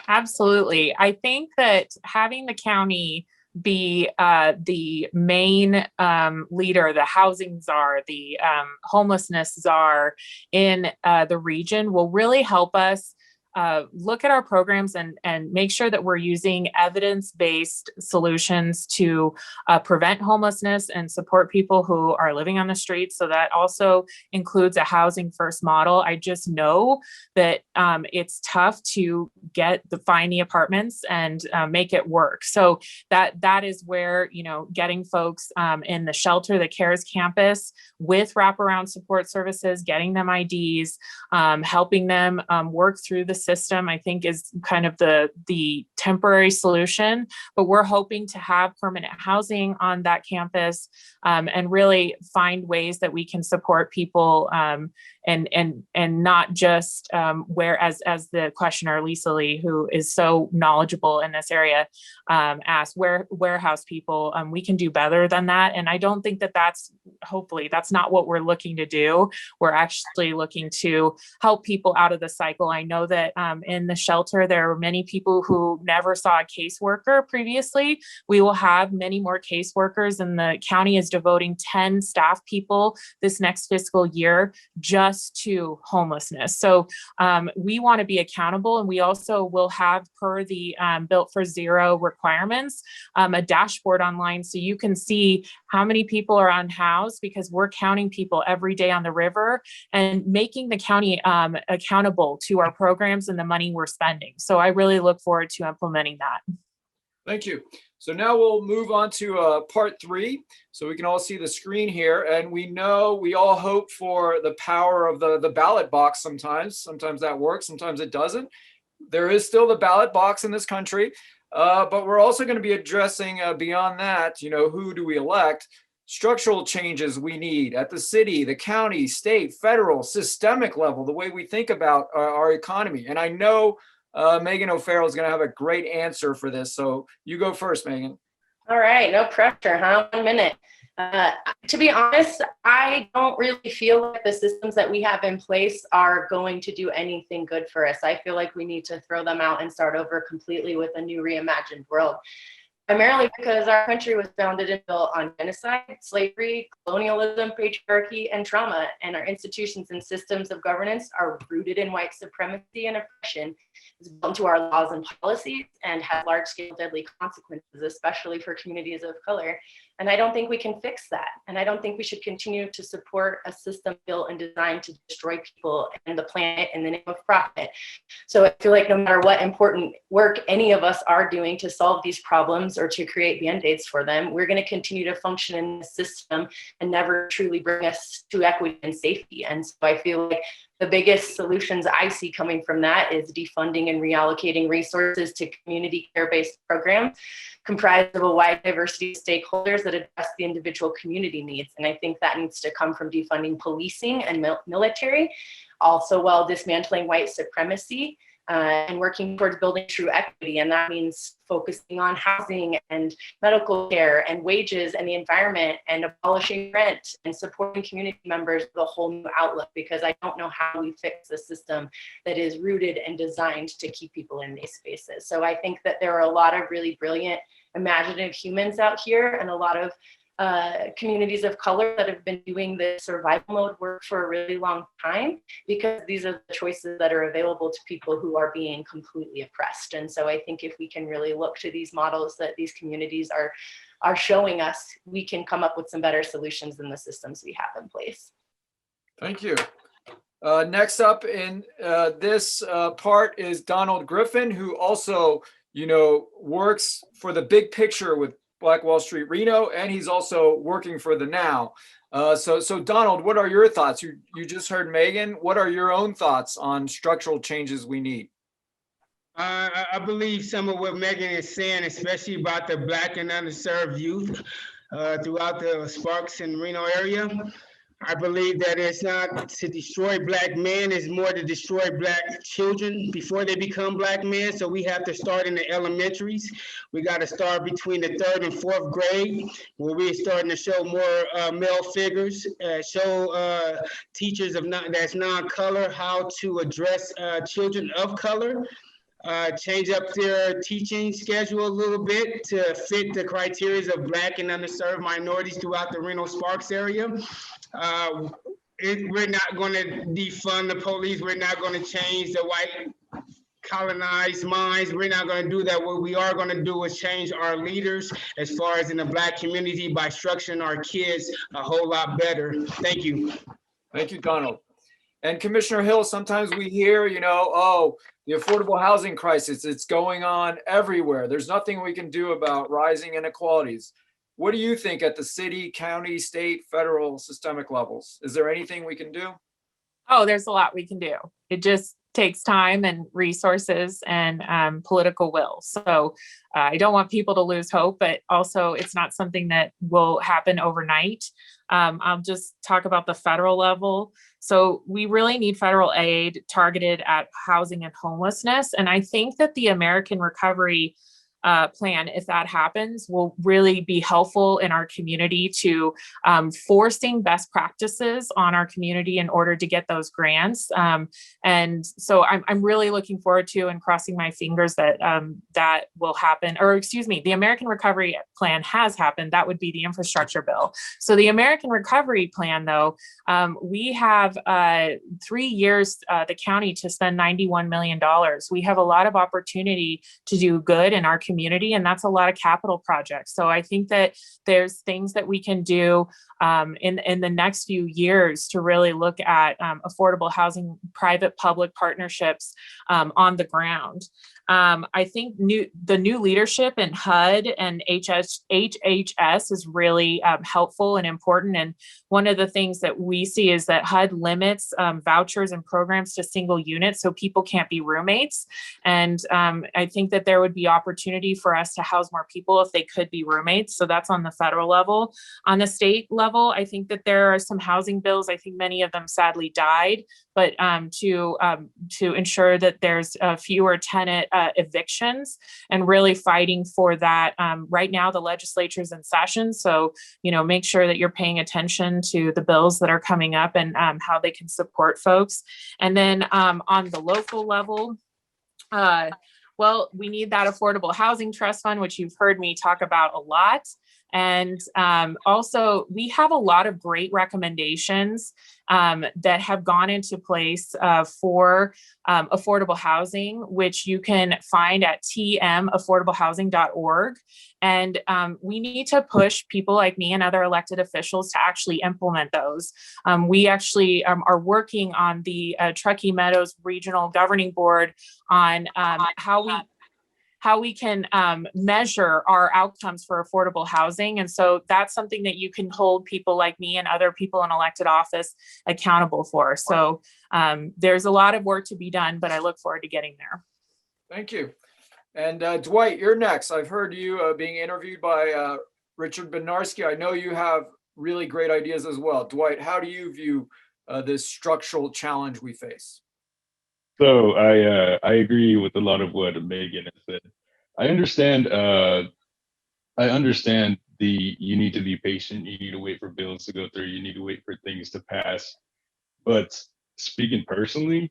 Absolutely. I think that having the county be the main leader, the housing czar, the homelessness czar in the region will really help us look at our programs and make sure that we're using evidence-based solutions to prevent homelessness and support people who are living on the streets. So that also includes a housing first model. I just know that it's tough to find the apartments and make it work. So that is where, getting folks in the shelter, the CARES campus with wraparound support services, getting them IDs, helping them work through the system, I think is kind of the temporary solution, but we're hoping to have permanent housing on that campus and really find ways that we can support people and not just where, as the questioner Lisa Lee, who is so knowledgeable in this area, asked, warehouse people. We can do better than that, and I don't think hopefully that's not what we're looking to do. We're actually looking to help people out of the cycle. I know that in the shelter there are many people who never saw a caseworker previously. We will have many more caseworkers, and the county is devoting 10 staff people this next fiscal year just to homelessness. So we want to be accountable, and we also will have, per the Built for Zero requirements, a dashboard online so you can see how many people are unhoused, because we're counting people every day on the river and making the county accountable to our programs and the money we're spending. So I really look forward to implementing that. Thank you. So now we'll move on to part 3. So we can all see the screen here. And we all hope for the power of the ballot box sometimes. Sometimes that works, sometimes it doesn't. There is still the ballot box in this country. But we're also going to be addressing beyond that, who do we elect? Structural changes we need at the city, the county, state, federal, systemic level, the way we think about our economy. And I know Megan O'Farrell is going to have a great answer for this. So you go first, Megan. All right, no pressure, huh? 1 minute. To be honest, I don't really feel like the systems that we have in place are going to do anything good for us. I feel like we need to throw them out and start over completely with a new reimagined world. Primarily because our country was founded and built on genocide, slavery, colonialism, patriarchy, and trauma, and our institutions and systems of governance are rooted in white supremacy and oppression. It's built into our laws and policies and has large-scale deadly consequences, especially for communities of color. And I don't think we can fix that. And I don't think we should continue to support a system built and designed to destroy people and the planet in the name of profit. So I feel like no matter what important work any of us are doing to solve these problems or to create band-aids for them, we're going to continue to function in the system and never truly bring us to equity and safety. And so I feel like the biggest solutions I see coming from that is defunding and reallocating resources to community care-based programs comprised of a wide diversity of stakeholders that address the individual community needs. And I think that needs to come from defunding policing and military, also while dismantling white supremacy and working towards building true equity. And that means focusing on housing and medical care and wages and the environment and abolishing rent and supporting community members with a whole new outlook, because I don't know how we fix a system that is rooted and designed to keep people in these spaces. So I think that there are a lot of really brilliant, imaginative humans out here and a lot of communities of color that have been doing this survival mode work for a really long time, because these are the choices that are available to people who are being completely oppressed. And so I think if we can really look to these models that these communities are showing us, we can come up with some better solutions than the systems we have in place. Thank you. Next up in this part is Donald Griffin, who also, works for the big picture with Black Wall Street Reno, and he's also working for the Now. So Donald, what are your thoughts? You just heard Megan. What are your own thoughts on structural changes we need? I believe some of what Megan is saying, especially about the Black and underserved youth throughout the Sparks and Reno area. I believe that it's not to destroy Black men, it's more to destroy Black children before they become Black men. So we have to start in the elementaries. We got to start between the 3rd and 4th grade, where we're starting to show more male figures, show teachers that's non-color how to address children of color. Change up their teaching schedule a little bit to fit the criteria of Black and underserved minorities throughout the Reno Sparks area. We're not going to defund the police. We're not going to change the white colonized minds. We're not going to do that. What we are going to do is change our leaders as far as in the Black community by structuring our kids a whole lot better. Thank you. Thank you, Donald. And Commissioner Hill, sometimes we hear, oh, the affordable housing crisis, it's going on everywhere. There's nothing we can do about rising inequalities. What do you think at the city, county, state, federal, systemic levels? Is there anything we can do? Oh, there's a lot we can do. It just takes time and resources and political will. So I don't want people to lose hope, but also it's not something that will happen overnight. I'll just talk about the federal level. So we really need federal aid targeted at housing and homelessness. And I think that the American Recovery plan, if that happens, will really be helpful in our community to forcing best practices on our community in order to get those grants. And so I'm really looking forward to and crossing my fingers that that will happen, or excuse me, the American Recovery Plan has happened. That would be the infrastructure bill. So the American Recovery Plan, though, we have 3 years, the county, to spend $91 million. We have a lot of opportunity to do good in our community, and that's a lot of capital projects. So I think that there's things that we can do in the next few years to really look at affordable housing, private-public partnerships on the ground. I think the new leadership in HUD and HHS is really helpful and important. And one of the things that we see is that HUD limits vouchers and programs to single units, so people can't be roommates. And I think that there would be opportunity for us to house more people if they could be roommates. So that's on the federal level. On the state level, I think that there are some housing bills. I think many of them sadly died, but to ensure that there's fewer tenant evictions and really fighting for that. Right now, the legislature's in session, so make sure that you're paying attention to the bills that are coming up and how they can support folks. And then on the local level, well, we need that affordable housing trust fund, which you've heard me talk about a lot. And also, we have a lot of great recommendations that have gone into place for affordable housing, which you can find at tmaffordablehousing.org. And we need to push people like me and other elected officials to actually implement those. We actually are working on the Truckee Meadows Regional Governing Board on how we can measure our outcomes for affordable housing. And so that's something that you can hold people like me and other people in elected office accountable for. So there's a lot of work to be done, but I look forward to getting there. Thank you. And Dwight, you're next. I've heard you being interviewed by Richard Bednarski. I know you have really great ideas as well. Dwight, how do you view this structural challenge we face? So I agree with a lot of what Megan has said. I understand you need to be patient. You need to wait for bills to go through. You need to wait for things to pass. But speaking personally,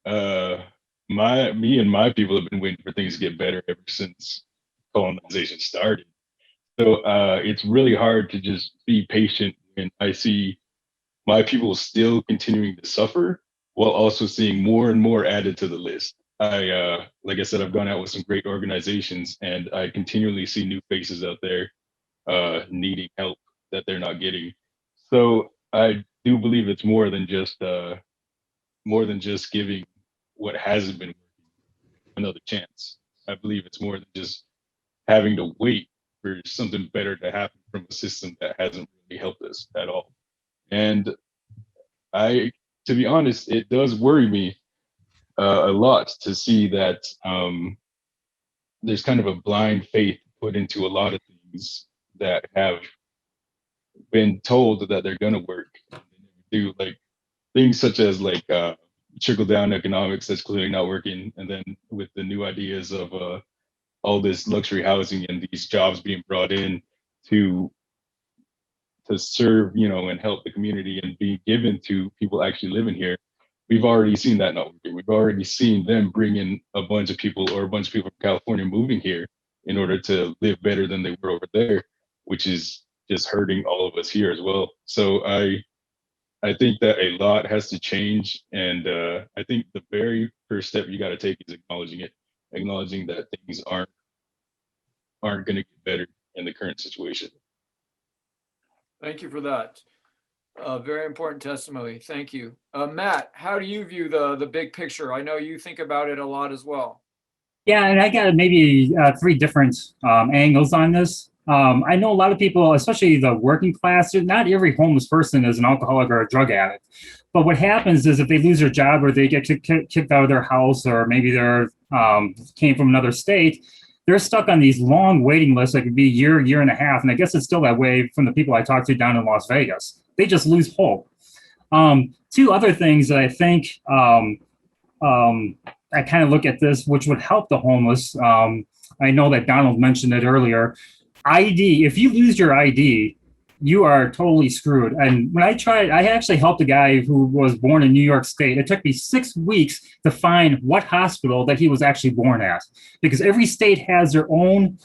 me and my people have been waiting for things to get better ever since colonization started. So it's really hard to just be patient when I see my people still continuing to suffer, while also seeing more and more added to the list. Like I said, I've gone out with some great organizations, and I continually see new faces out there needing help that they're not getting. So I do believe it's more than just giving what hasn't been working another chance. I believe it's more than just having to wait for something better to happen from a system that hasn't really helped us at all. And to be honest, it does worry me a lot to see that there's kind of a blind faith put into a lot of things that have been told that they're going to work. Do like things such as like trickle down economics that's clearly not working, and then with the new ideas of all this luxury housing and these jobs being brought in to serve, and help the community and be given to people actually living here. We've already seen that not working. We've already seen them bring in a bunch of people from California moving here in order to live better than they were over there, which is just hurting all of us here as well. So I think that a lot has to change, and I think the very first step you got to take is acknowledging that things aren't going to get better in the current situation. Thank you for that. Very important testimony. Thank you. Matt, how do you view the big picture? I know you think about it a lot as well. Yeah, and I got maybe 3 different angles on this. I know a lot of people, especially the working class, not every homeless person is an alcoholic or a drug addict. But what happens is if they lose their job or they get kicked out of their house, or maybe they're came from another state, they're stuck on these long waiting lists that could be a year and a half. And I guess it's still that way from the people I talked to down in Las Vegas. They just lose hope. 2 other things that I think I kind of look at this, which would help the homeless. I know that Donald mentioned it earlier. ID, if you lose your ID, you are totally screwed. And when I actually helped a guy who was born in New York State. It took me 6 weeks to find what hospital that he was actually born at, because every state has their own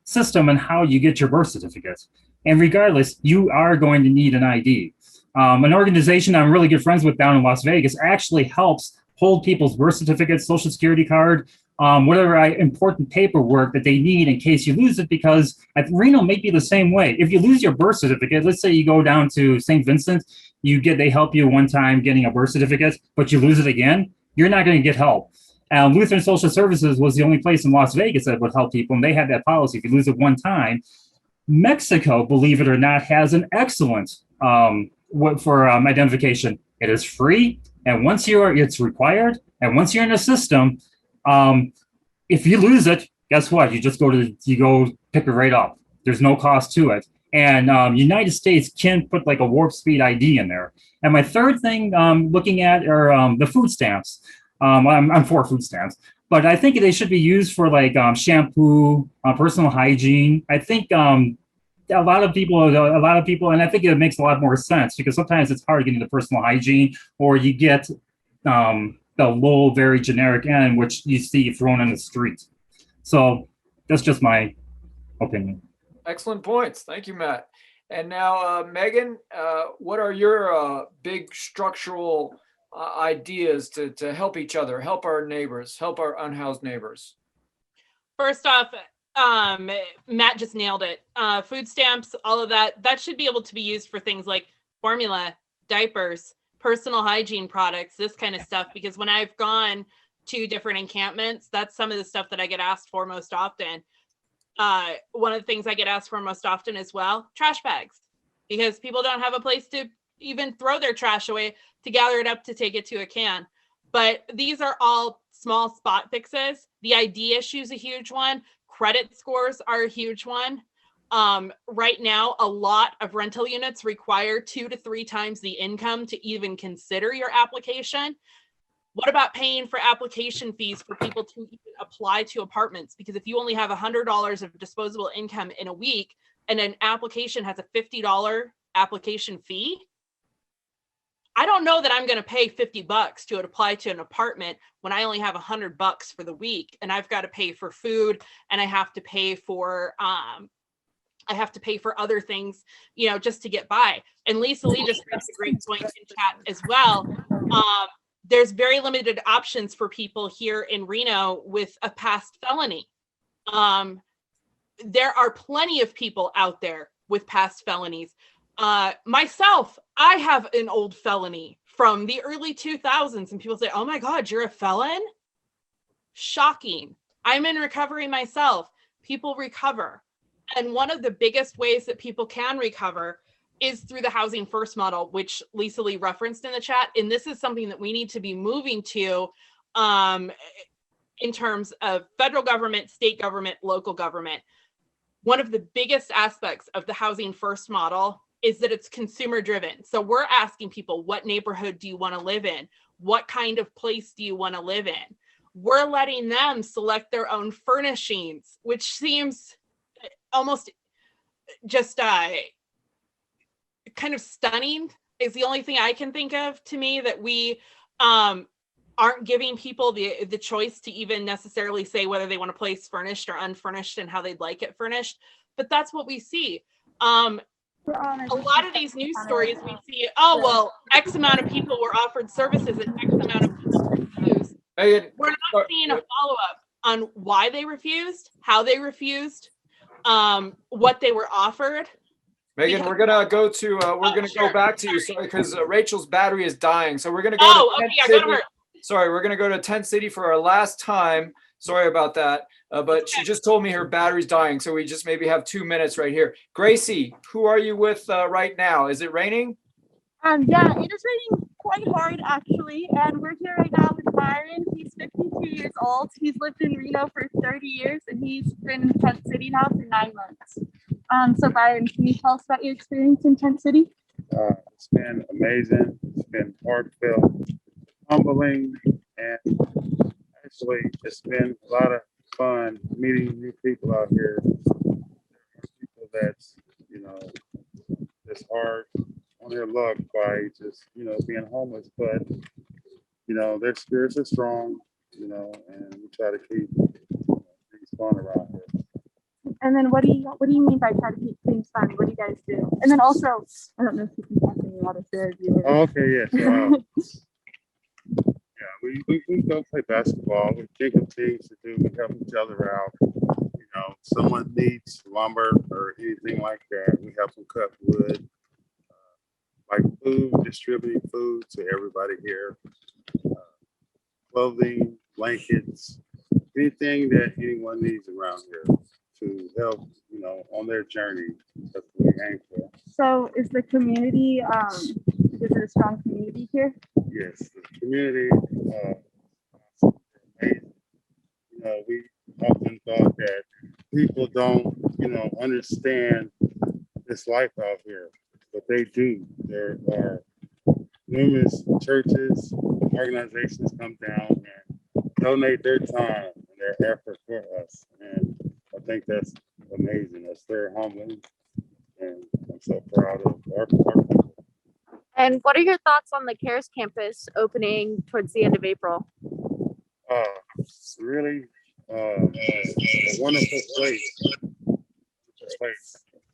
system on how you get your birth certificate. And regardless, you are going to need an ID. An organization I'm really good friends with down in Las Vegas actually helps hold people's birth certificates, social security card, whatever important paperwork that they need in case you lose it, because Reno may be the same way. If you lose your birth certificate, let's say you go down to St. Vincent, they help you one time getting a birth certificate, but you lose it again, you're not going to get help. Lutheran Social Services was the only place in Las Vegas that would help people, and they had that policy. If you lose it one time, Mexico, believe it or not, has an excellent for identification. It is free, and it's required, and once you're in the system, if you lose it, guess what? You go pick it right up. There's no cost to it. And United States can put like a warp speed ID in there. And my third thing looking at are the food stamps. I'm for food stamps, but I think they should be used for like shampoo, personal hygiene. I think a lot of people, and I think it makes a lot more sense, because sometimes it's hard getting the personal hygiene, or you get the low, very generic end, which you see thrown in the street. So that's just my opinion. Excellent points. Thank you, Matt. And now, Megan, what are your big structural ideas to help each other, help our neighbors, help our unhoused neighbors? First off, Matt just nailed it. Food stamps, all of that should be able to be used for things like formula, diapers, personal hygiene products, this kind of stuff, because when I've gone to different encampments, that's some of the stuff that I get asked for most often. One of the things I get asked for most often as well, trash bags, because people don't have a place to even throw their trash away, to gather it up to take it to a can. But these are all small spot fixes. The ID issue is a huge one. Credit scores are a huge one. Right now, a lot of rental units require 2 to 3 times the income to even consider your application. What about paying for application fees for people to even apply to apartments? Because if you only have $100 of disposable income in a week, and an application has a $50 application fee, I don't know that I'm going to pay $50 to apply to an apartment when I only have $100 for the week, and I've got to pay for food, and I have to pay for other things, just to get by. And Lisa Lee just raised a great point in chat as well. There's very limited options for people here in Reno with a past felony. There are plenty of people out there with past felonies. Myself, I have an old felony from the early 2000s, and people say, "Oh my God, you're a felon?" Shocking. I'm in recovery myself. People recover. And one of the biggest ways that people can recover is through the Housing First model, which Lisa Lee referenced in the chat. And this is something that we need to be moving to in terms of federal government, state government, local government. One of the biggest aspects of the Housing First model is that it's consumer driven. So we're asking people, what neighborhood do you want to live in? What kind of place do you want to live in? We're letting them select their own furnishings, which seems almost just kind of stunning is the only thing I can think of to me, that we aren't giving people the choice to even necessarily say whether they want a place furnished or unfurnished and how they'd like it furnished. But that's what we see. A lot of these news stories we see, oh, well, X amount of people were offered services and X amount of people refused. We're not seeing a follow-up on why they refused, how they refused, what they were offered. Megan, we're gonna go to go back to you, sorry, because Rachel's battery is dying. So we're gonna go to Tent City. Sorry, we're gonna go to Tent City for our last time. Sorry about that, but she just told me her battery's dying, so we just maybe have 2 minutes right here. Gracie, who are you with right now? Is it raining? Yeah, it is raining quite hard actually, and we're here right now with Byron. He's 52 years old. He's lived in Reno for 30 years, and he's been in Tent City now for 9 months. So Byron, can you tell us about your experience in Tent City? It's been amazing. It's been heartfelt, humbling, and actually it's been a lot of fun meeting new people out here. People that's, just hard on their luck by just, being homeless, but, their spirits are strong, and we try to keep things fun around here. And then what do you mean by try to keep things fun? What do you guys do? And then also, I don't know if you can talk to me about their viewers. Oh, okay, yes. We go play basketball. We think of things to do. We help each other out. Someone needs lumber or anything like that, we help them cut wood. Like food, distributing food to everybody here. Clothing, blankets, anything that anyone needs around here to help, on their journey. That's what we aim for. So is the community, is it a strong community here? Yes, the community, amazing. We often thought that people don't, understand this life out here, but they do. There are numerous churches, organizations come down and donate their time and their effort for us. And I think that's amazing. That's very humbling. And I'm so proud of our people. And what are your thoughts on the CARES campus opening towards the end of April? It's really a wonderful place.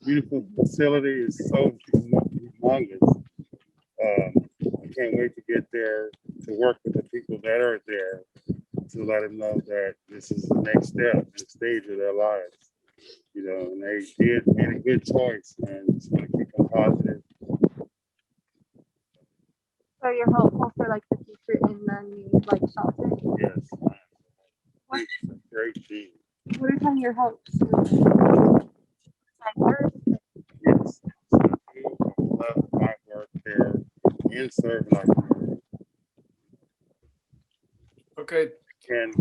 Beautiful facility is so humongous. I can't wait to get there to work with the people that are there to let them know that this is the next step and stage of their lives. And they made a good choice, and it's going to keep them positive. So you're hopeful for the future in the new shelter? Yes. Great team. What are some of your hopes? Yes. I love my work there in serving our community. Okay. And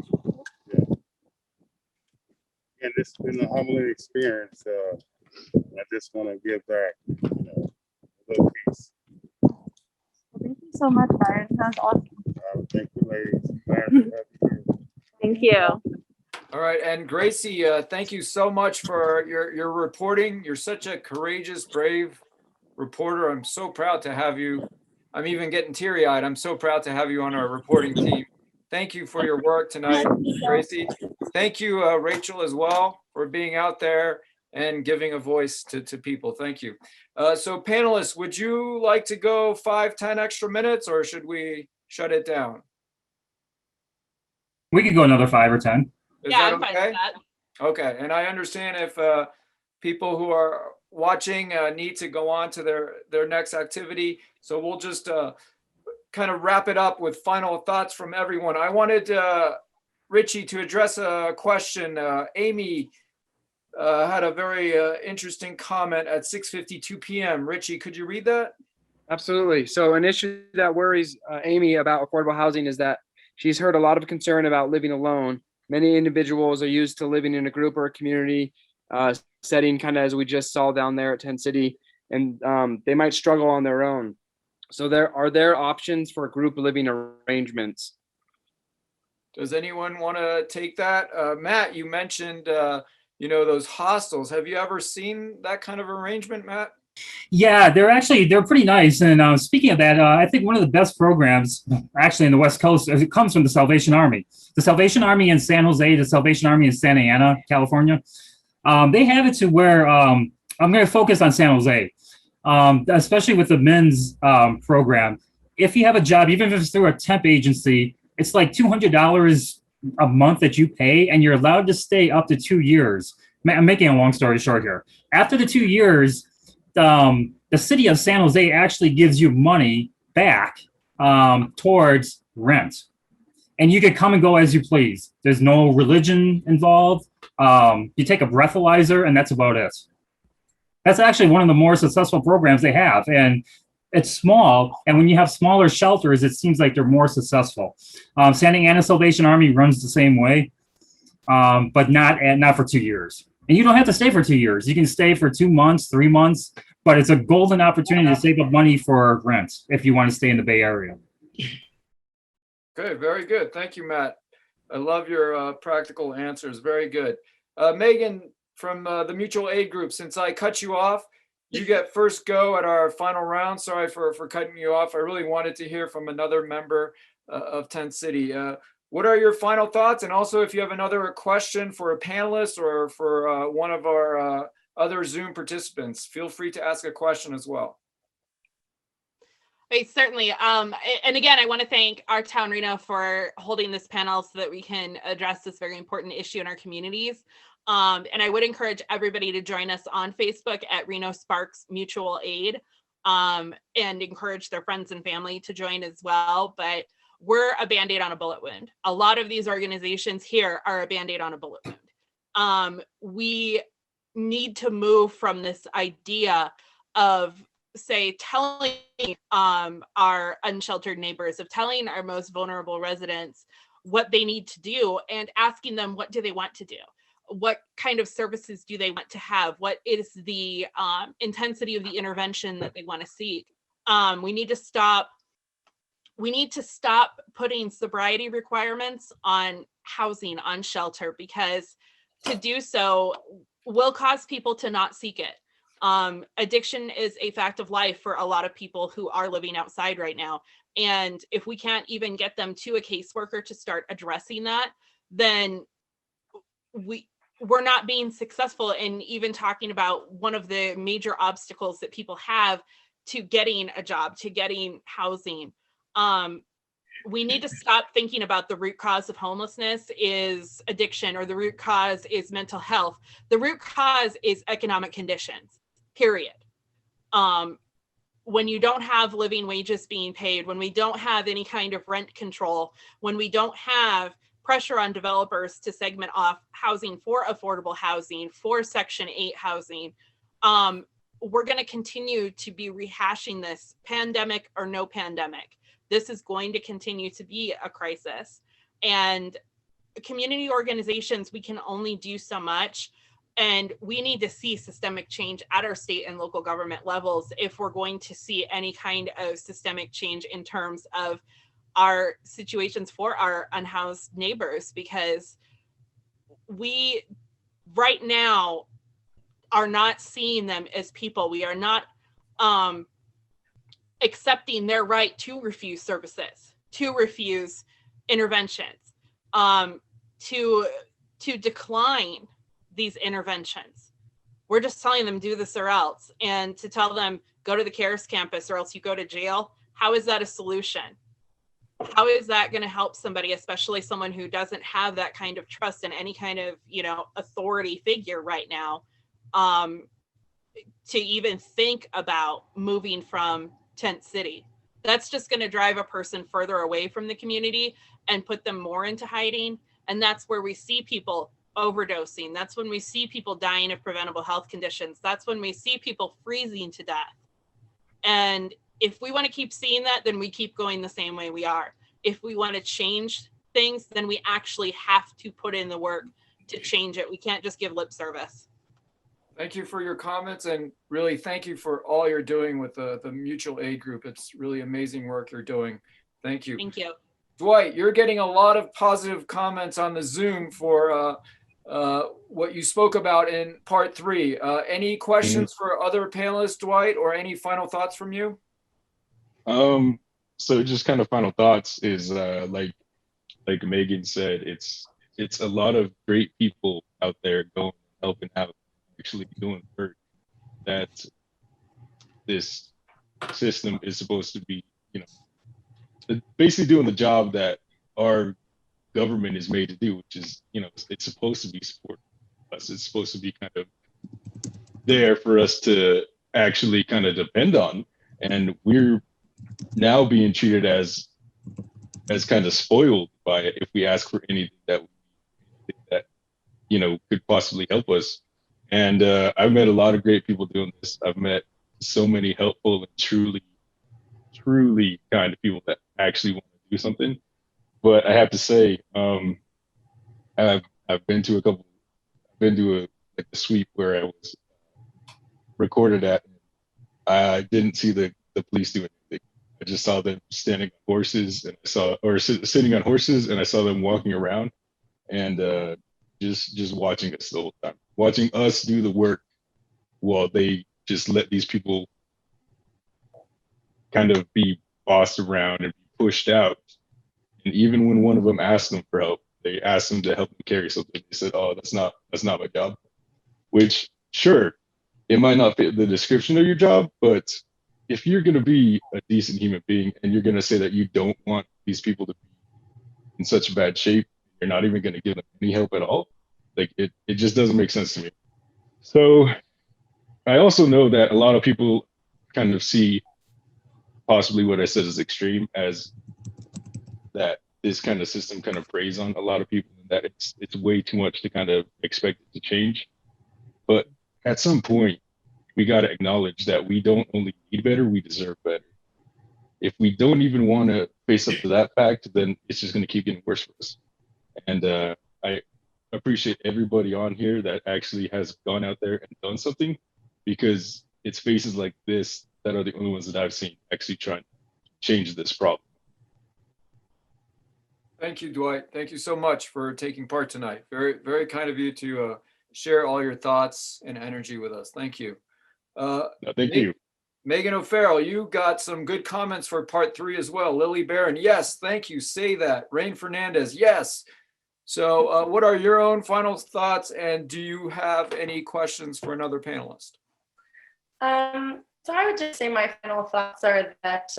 it's been a humbling experience. I just want to give back, a little piece. Well, thank you so much, Byron. That was awesome. Thank you, ladies. Glad to have you here. Thank you. All right, and Gracie, thank you so much for your reporting. You're such a courageous, brave reporter. I'm so proud to have you. I'm even getting teary-eyed. I'm so proud to have you on our reporting team. Thank you for your work tonight, Gracie. Thank you, Rachel, as well, for being out there and giving a voice to people. Thank you. So panelists, would you like to go 5-10 extra minutes, or should we shut it down? We could go another 5 or 10. Is Yeah, that I'm fine okay? with that. Okay, and I understand if people who are watching need to go on to their next activity. So we'll just kind of wrap it up with final thoughts from everyone. I wanted Richie to address a question. Amy had a very interesting comment at 6:52 p.m. Richie, could you read that? Absolutely. So an issue that worries Amy about affordable housing is that she's heard a lot of concern about living alone. Many individuals are used to living in a group or a community setting, kind of as we just saw down there at Tent City, and they might struggle on their own. So are there options for group living arrangements? Does anyone want to take that? Matt, you mentioned, those hostels. Have you ever seen that kind of arrangement, Matt? Yeah, they're pretty nice. And speaking of that, I think one of the best programs actually in the West Coast, it comes from the Salvation Army. The Salvation Army in San Jose, the Salvation Army in Santa Ana, California. They have it to where I'm going to focus on San Jose, especially with the men's program. If you have a job, even if it's through a temp agency, it's like $200 a month that you pay, and you're allowed to stay up to 2 years. I'm making a long story short here. After the 2 years, the city of San Jose actually gives you money back towards rent. And you can come and go as you please. There's no religion involved. You take a breathalyzer, and that's about it. That's actually one of the more successful programs they have. And it's small. And when you have smaller shelters, it seems like they're more successful. Santa Ana Salvation Army runs the same way, but not for 2 years. And you don't have to stay for 2 years. You can stay for 2 months, 3 months, but it's a golden opportunity to save up money for rent if you want to stay in the Bay Area. Okay, very good. Thank you, Matt. I love your practical answers. Very good. Megan, from the mutual aid group, since I cut you off, you get first go at our final round. Sorry for cutting you off. I really wanted to hear from another member of Tent City. What are your final thoughts? And also, if you have another question for a panelist or for one of our other Zoom participants, feel free to ask a question as well. Certainly. And again, I want to thank Our Town Reno for holding this panel so that we can address this very important issue in our communities. And I would encourage everybody to join us on Facebook at Reno Sparks Mutual Aid, and encourage their friends and family to join as well. But we're a Band-Aid on a bullet wound. A lot of these organizations here are a Band-Aid on a bullet wound. We need to move from this idea of, say, telling our unsheltered neighbors, of telling our most vulnerable residents what they need to do, and asking them, what do they want to do? What kind of services do they want to have? What is the intensity of the intervention that they want to seek? We need to stop putting sobriety requirements on housing, on shelter, because to do so will cause people to not seek it. Addiction is a fact of life for a lot of people who are living outside right now. And if we can't even get them to a caseworker to start addressing that, then we're not being successful in even talking about one of the major obstacles that people have to getting a job, to getting housing. We need to stop thinking about the root cause of homelessness is addiction, or the root cause is mental health. The root cause is economic conditions, period. When you don't have living wages being paid, when we don't have any kind of rent control, when we don't have pressure on developers to segment off housing for affordable housing, for Section 8 housing, we're going to continue to be rehashing this, pandemic or no pandemic. This is going to continue to be a crisis. And community organizations, we can only do so much. And we need to see systemic change at our state and local government levels if we're going to see any kind of systemic change in terms of our situations for our unhoused neighbors, because we right now are not seeing them as people. We are not accepting their right to refuse services, to refuse interventions, to decline these interventions. We're just telling them do this or else, and to tell them go to the CARES campus or else you go to jail. How is that a solution? How is that going to help somebody, especially someone who doesn't have that kind of trust in any kind of, authority figure right now, to even think about moving from Tent City? That's just going to drive a person further away from the community and put them more into hiding. And that's where we see people overdosing. That's when we see people dying of preventable health conditions. That's when we see people freezing to death. And if we want to keep seeing that, then we keep going the same way we are. If we want to change things, then we actually have to put in the work to change it. We can't just give lip service. Thank you for your comments, and really thank you for all you're doing with the mutual aid group. It's really amazing work you're doing. Thank you. Thank you. Dwight, you're getting a lot of positive comments on the Zoom for what you spoke about in part 3. Any questions for other panelists, Dwight, or any final thoughts from you? So just kind of final thoughts is like Megan said, it's a lot of great people out there going helping out, actually doing work that this system is supposed to be, basically doing the job that our government is made to do, which is, it's supposed to be supporting us. It's supposed to be kind of there for us to actually kind of depend on. And we're now being treated as kind of spoiled by it if we ask for anything that could possibly help us. And I've met a lot of great people doing this. I've met so many helpful and truly kind of people that actually want to do something. But I have to say, I've been to a sweep where I was recorded at. I didn't see the police do anything. I just saw them standing on horses, and sitting on horses, and I saw them walking around, and just watching us the whole time, watching us do the work while they just let these people kind of be bossed around and be pushed out. And even when one of them asked them for help, they asked them to help them carry something. They said, "Oh, that's not my job." Which, sure, it might not fit the description of your job, but if you're going to be a decent human being and you're going to say that you don't want these people to be in such bad shape, you're not even going to give them any help at all. Like it just doesn't make sense to me. So I also know that a lot of people kind of see possibly what I said as extreme, as that this kind of system kind of preys on a lot of people, that it's way too much to kind of expect it to change. But at some point, we got to acknowledge that we don't only need better, we deserve better. If we don't even want to face up to that fact, then it's just going to keep getting worse for us. And I appreciate everybody on here that actually has gone out there and done something, because it's faces like this that are the only ones that I've seen actually trying to change this problem. Thank you, Dwight. Thank you so much for taking part tonight. Very, very kind of you to share all your thoughts and energy with us. Thank you. No, thank you. Megan O'Farrell, you got some good comments for part 3 as well. Lily Barron, yes, thank you. Say that. Rain Fernandez, yes. So what are your own final thoughts, and do you have any questions for another panelist? So I would just say my final thoughts are that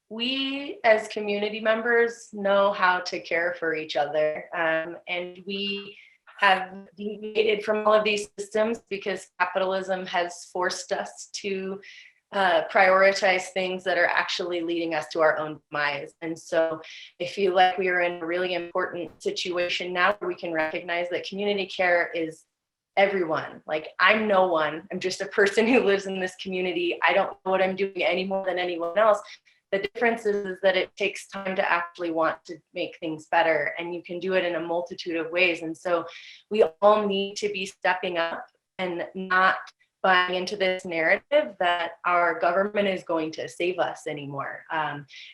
we as community members know how to care for each other, and we have deviated from all of these systems because capitalism has forced us to prioritize things that are actually leading us to our own demise. And so I feel like we are in a really important situation now where we can recognize that community care is everyone. Like, I'm no one. I'm just a person who lives in this community. I don't know what I'm doing any more than anyone else. The difference is that it takes time to actually want to make things better, and you can do it in a multitude of ways. And so we all need to be stepping up and not buying into this narrative that our government is going to save us anymore.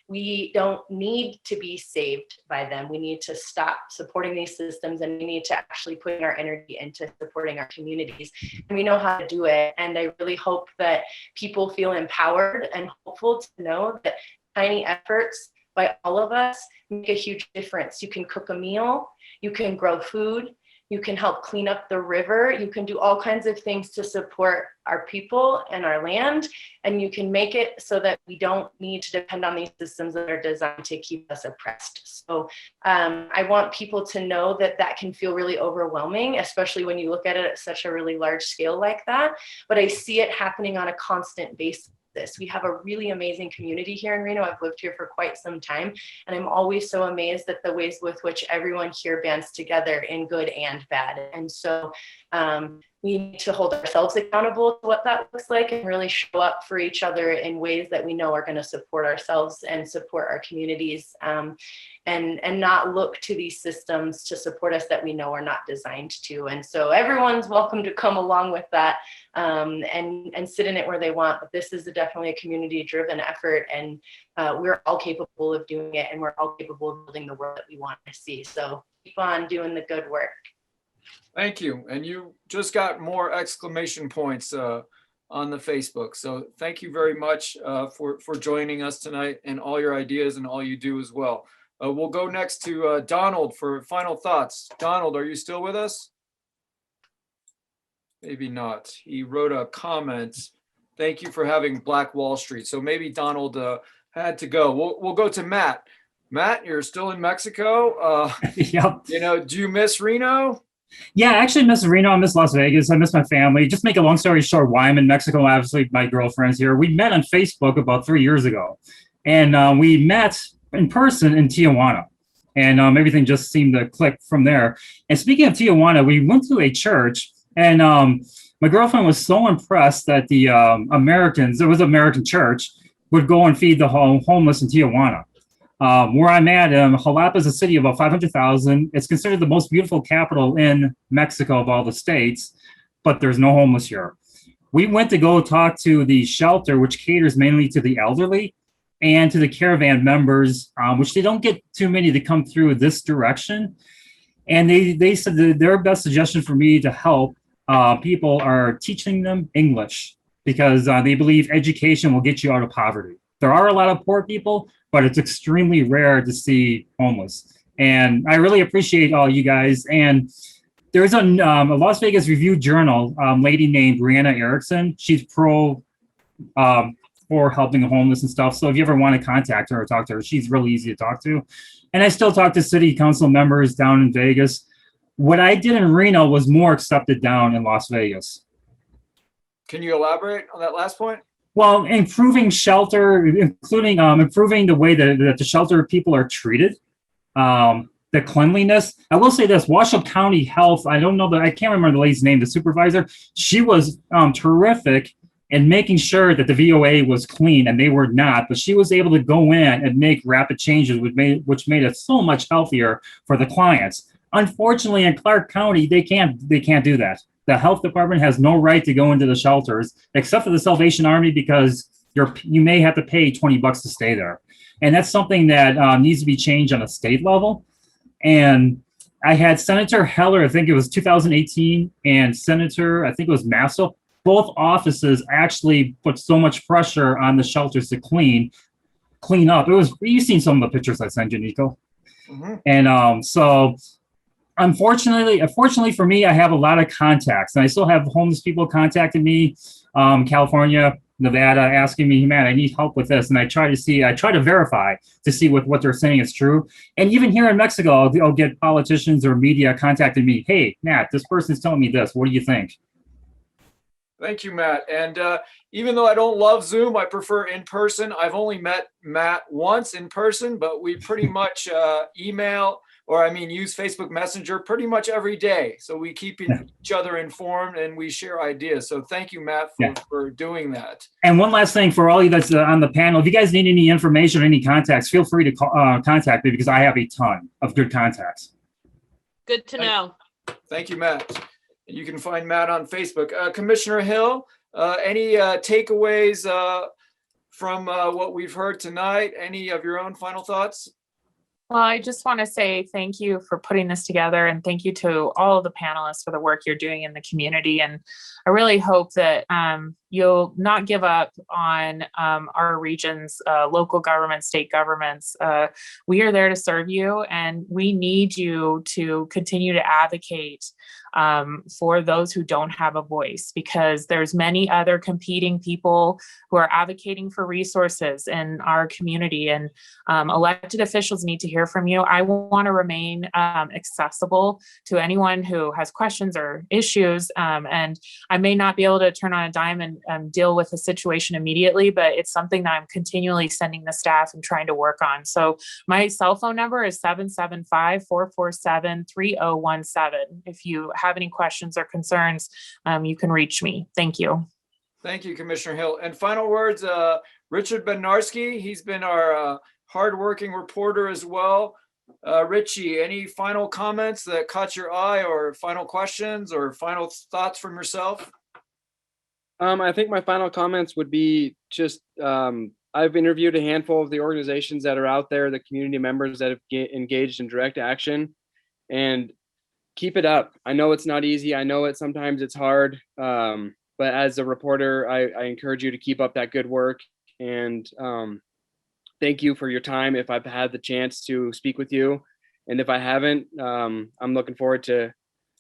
We don't need to be saved by them. We need to stop supporting these systems, and we need to actually put our energy into supporting our communities. And we know how to do it. And I really hope that people feel empowered and hopeful to know that tiny efforts by all of us make a huge difference. You can cook a meal, you can grow food, you can help clean up the river, you can do all kinds of things to support our people and our land, and you can make it so that we don't need to depend on these systems that are designed to keep us oppressed. So I want people to know that that can feel really overwhelming, especially when you look at it at such a really large scale like that, but I see it happening on a constant basis. this. We have a really amazing community here in Reno. I've lived here for quite some time, and I'm always so amazed at the ways with which everyone here bands together in good and bad. And so we need to hold ourselves accountable to what that looks like and really show up for each other in ways that we know are going to support ourselves and support our communities, and not look to these systems to support us that we know are not designed to. And so everyone's welcome to come along with that and sit in it where they want. But this is definitely a community-driven effort, and we're all capable of doing it, and we're all capable of building the world that we want to see. So keep on doing the good work. Thank you. And you just got more exclamation points on the Facebook. So thank you very much for joining us tonight, and all your ideas and all you do as well. We'll go next to Donald for final thoughts. Donald, are you still with us? Maybe not. He wrote a comment. Thank you for having Black Wall Street. So maybe Donald had to go. We'll go to Matt. Matt, you're still in Mexico. Yep. Do you miss Reno? Yeah, I actually miss Reno. I miss Las Vegas. I miss my family. Just make a long story short, why I'm in Mexico. Obviously, my girlfriend's here. We met on Facebook about 3 years ago, and we met in person in Tijuana, and everything just seemed to click from there. And speaking of Tijuana, we went to a church, and my girlfriend was so impressed that the Americans, it was an American church, would go and feed the homeless in Tijuana. Where I'm at, Jalapa is a city of about 500,000. It's considered the most beautiful capital in Mexico of all the states, but there's no homeless here. We went to go talk to the shelter, which caters mainly to the elderly and to the caravan members, which they don't get too many to come through this direction. And they said that their best suggestion for me to help people are teaching them English, because they believe education will get you out of poverty. There are a lot of poor people, but it's extremely rare to see homeless. And I really appreciate all you guys. And there's a Las Vegas Review Journal lady named Brianna Erickson. She's pro for helping the homeless and stuff. So if you ever want to contact her or talk to her, she's really easy to talk to. And I still talk to city council members down in Vegas. What I did in Reno was more accepted down in Las Vegas. Can you elaborate on that last point? Well, improving shelter, including improving the way that the shelter people are treated, the cleanliness. I will say this: Washoe County Health. I can't remember the lady's name. The supervisor. She was terrific in making sure that the VOA was clean, and they were not. But she was able to go in and make rapid changes, which made it so much healthier for the clients. Unfortunately, in Clark County, they can't do that. The health department has no right to go into the shelters, except for the Salvation Army, because you may have to pay $20 to stay there. And that's something that needs to be changed on a state level. And I had Senator Heller, I think it was 2018, and Senator, I think it was Masso. Both offices actually put so much pressure on the shelters to clean up. You've seen some of the pictures I sent you, Nico. Mm-hmm. And so unfortunately for me, I have a lot of contacts, and I still have homeless people contacting me, California, Nevada, asking me, man, I need help with this. And I try to verify to see what they're saying is true. And even here in Mexico, I'll get politicians or media contacting me. Hey, Matt, this person's telling me this. What do you think? Thank you, Matt. And even though I don't love Zoom, I prefer in person. I've only met Matt once in person, but we pretty much use Facebook Messenger pretty much every day. So we keep each other informed and we share ideas. So thank you, Matt, for doing that. And one last thing for all you that's on the panel, if you guys need any information or any contacts, feel free to contact me, because I have a ton of good contacts. Good to know. Thank you, Matt. You can find Matt on Facebook. Commissioner Hill, any takeaways from what we've heard tonight? Any of your own final thoughts? Well, I just want to say thank you for putting this together, and thank you to all of the panelists for the work you're doing in the community. And I really hope that you'll not give up on our region's local government, state governments. We are there to serve you, and we need you to continue to advocate for those who don't have a voice, because there's many other competing people who are advocating for resources in our community, and elected officials need to hear from you. I want to remain accessible to anyone who has questions or issues, and I may not be able to turn on a dime and deal with the situation immediately, but it's something that I'm continually sending the staff and trying to work on. So my cell phone number is 775-447-3017. If you have any questions or concerns, you can reach me. Thank you. Thank you, Commissioner Hill. And final words, Richard Bednarski, he's been our hardworking reporter as well. Richie, any final comments that caught your eye, or final questions or final thoughts from yourself? I think my final comments would be just, I've interviewed a handful of the organizations that are out there, the community members that have engaged in direct action, and keep it up. I know it's not easy. I know sometimes it's hard. But as a reporter, I encourage you to keep up that good work. And thank you for your time if I've had the chance to speak with you. And if I haven't, I'm looking forward to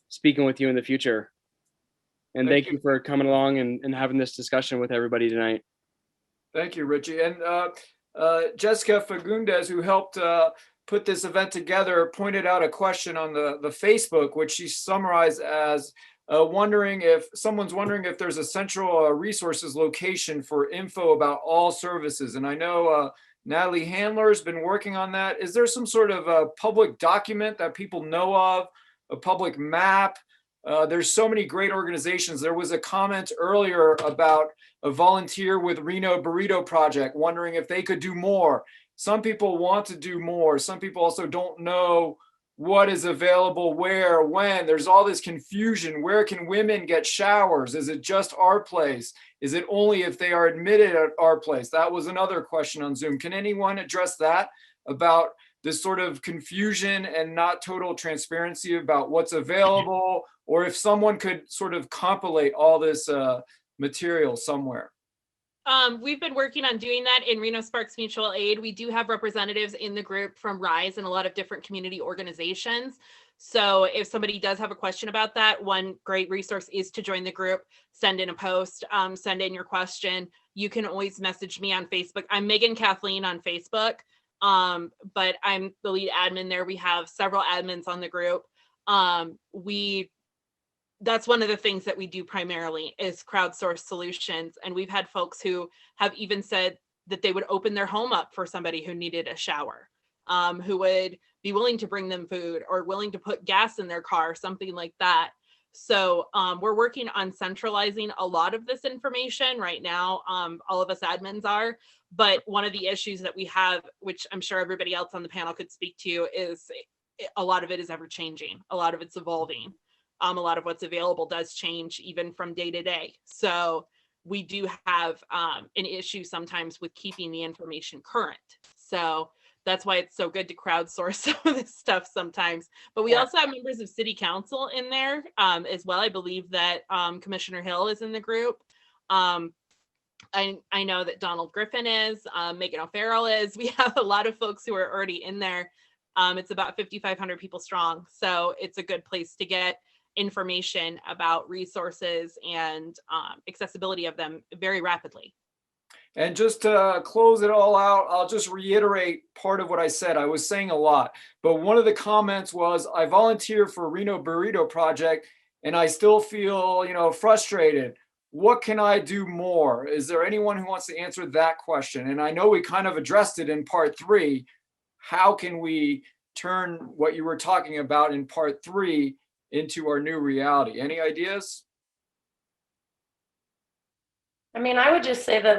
speaking with you in the future. And thank you for coming along and having this discussion with everybody tonight. Thank you, Richie. And Jessica Fagundes, who helped put this event together, pointed out a question on the Facebook, which she summarized as someone's wondering if there's a central resources location for info about all services. And I know Natalie Handler's been working on that. Is there some sort of a public document that people know of, a public map? There's so many great organizations. There was a comment earlier about a volunteer with Reno Burrito Project, wondering if they could do more. Some people want to do more. Some people also don't know what is available, where, when. There's all this confusion. Where can women get showers? Is it just our place? Is it only if they are admitted at our place? That was another question on Zoom. Can anyone address that, about this sort of confusion and not total transparency about what's available, or if someone could sort of compilate all this material somewhere? We've been working on doing that in Reno Sparks Mutual Aid. We do have representatives in the group from RISE and a lot of different community organizations. So if somebody does have a question about that, one great resource is to join the group, send in a post, send in your question. You can always message me on Facebook. I'm Megan Kathleen on Facebook, but I'm the lead admin there. We have several admins on the group. That's one of the things that we do primarily is crowdsource solutions. And we've had folks who have even said that they would open their home up for somebody who needed a shower, who would be willing to bring them food or willing to put gas in their car, something like that. So we're working on centralizing a lot of this information right now. All of us admins are, but one of the issues that we have, which I'm sure everybody else on the panel could speak to, is a lot of it is ever changing. A lot of it's evolving. A lot of what's available does change even from day to day. So we do have an issue sometimes with keeping the information current. So that's why it's so good to crowdsource some of this stuff sometimes. But we also have members of city council in there as well. I believe that Commissioner Hill is in the group. I know that Donald Griffin is, Megan O'Farrell is. We have a lot of folks who are already in there. It's about 5,500 people strong. So it's a good place to get information about resources and accessibility of them very rapidly. And just to close it all out, I'll just reiterate part of what I said. I was saying a lot, but one of the comments was, I volunteer for Reno Burrito Project and I still feel, frustrated. What can I do more? Is there anyone who wants to answer that question? And I know we kind of addressed it in part 3. How can we turn what you were talking about in part 3 into our new reality? Any ideas? I mean, I would just say that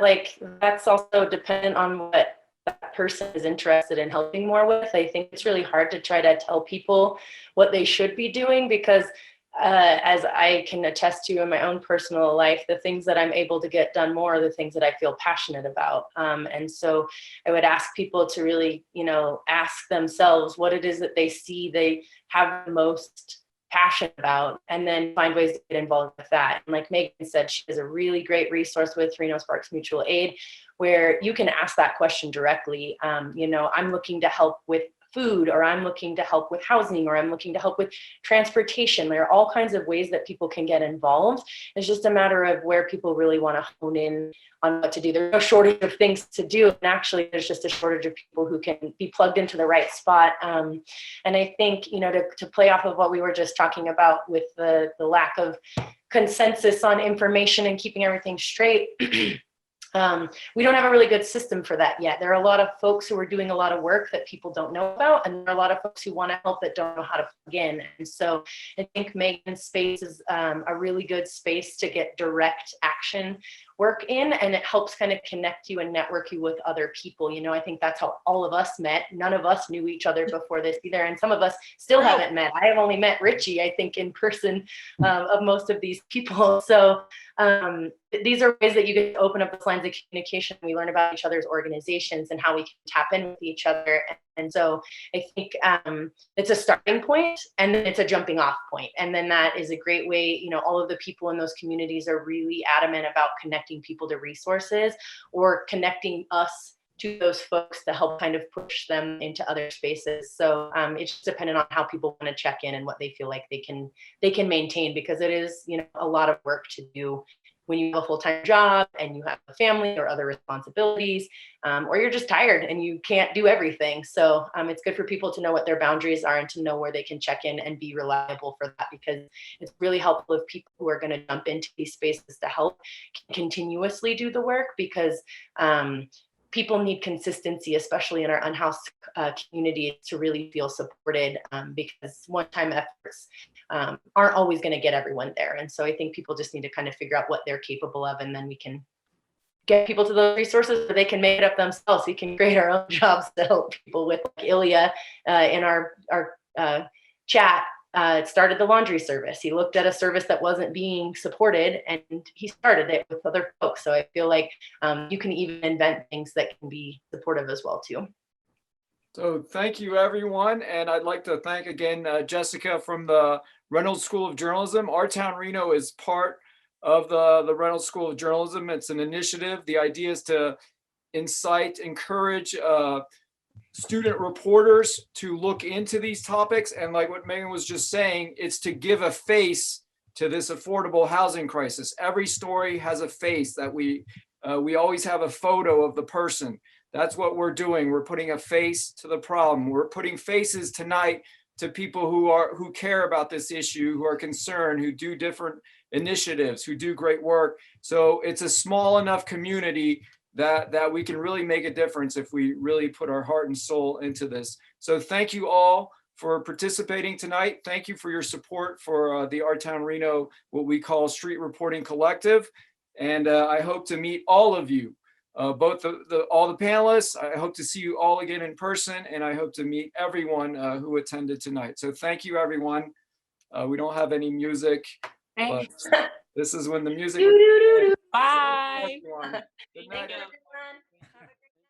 that's also dependent on what that person is interested in helping more with. I think it's really hard to try to tell people what they should be doing because as I can attest to in my own personal life, the things that I'm able to get done more are the things that I feel passionate about. And so I would ask people to really, ask themselves what it is that they see they have the most passion about, and then find ways to get involved with that. And like Megan said, she has a really great resource with Reno Sparks Mutual Aid where you can ask that question directly. I'm looking to help with food, or I'm looking to help with housing, or I'm looking to help with transportation. There are all kinds of ways that people can get involved. It's just a matter of where people really want to hone in on what to do. There's no shortage of things to do. And actually, there's just a shortage of people who can be plugged into the right spot. And I think, to play off of what we were just talking about with the lack of consensus on information and keeping everything straight, we don't have a really good system for that yet. There are a lot of folks who are doing a lot of work that people don't know about, and there are a lot of folks who want to help that don't know how to plug in. And so I think Megan's space is a really good space to get direct action work in, and it helps kind of connect you and network you with other people. I think that's how all of us met. None of us knew each other before this either, and some of us still haven't met. I have only met Richie, I think, in person of most of these people. So these are ways that you can open up those lines of communication. We learn about each other's organizations and how we can tap in with each other. And so I think it's a starting point, and then it's a jumping off point. And then that is a great way, all of the people in those communities are really adamant about connecting people to resources, or connecting us to those folks to help kind of push them into other spaces. So it's just dependent on how people want to check in and what they feel like they can maintain, because it is, a lot of work to do when you have a full-time job and you have a family or other responsibilities, or you're just tired and you can't do everything. So it's good for people to know what their boundaries are and to know where they can check in and be reliable for that, because it's really helpful if people who are going to jump into these spaces to help can continuously do the work, because people need consistency, especially in our unhoused community, to really feel supported, because one-time efforts aren't always going to get everyone there. And so I think people just need to kind of figure out what they're capable of, and then we can get people to those resources so they can make it up themselves. We can create our own jobs to help people with, like Ilya in our chat. Started the laundry service. He looked at a service that wasn't being supported, and he started it with other folks. So I feel like you can even invent things that can be supportive as well too. So thank you, everyone. And I'd like to thank again, Jessica from the Reynolds School of Journalism. Our Town Reno is part of the Reynolds School of Journalism. It's an initiative. The idea is to incite, encourage student reporters to look into these topics. And like what Megan was just saying, it's to give a face to this affordable housing crisis. Every story has a face that we always have a photo of the person. That's what we're doing. We're putting a face to the problem. We're putting faces tonight to people who care about this issue, who are concerned, who do different initiatives, who do great work. So it's a small enough community that we can really make a difference if we really put our heart and soul into this. So thank you all for participating tonight. Thank you for your support for the Our Town Reno, what we call Street Reporting Collective. And I hope to meet all of you, both all the panelists. I hope to see you all again in person, and I hope to meet everyone who attended tonight. So thank you, everyone. We don't have any music, but this is when the music. Bye. Good night.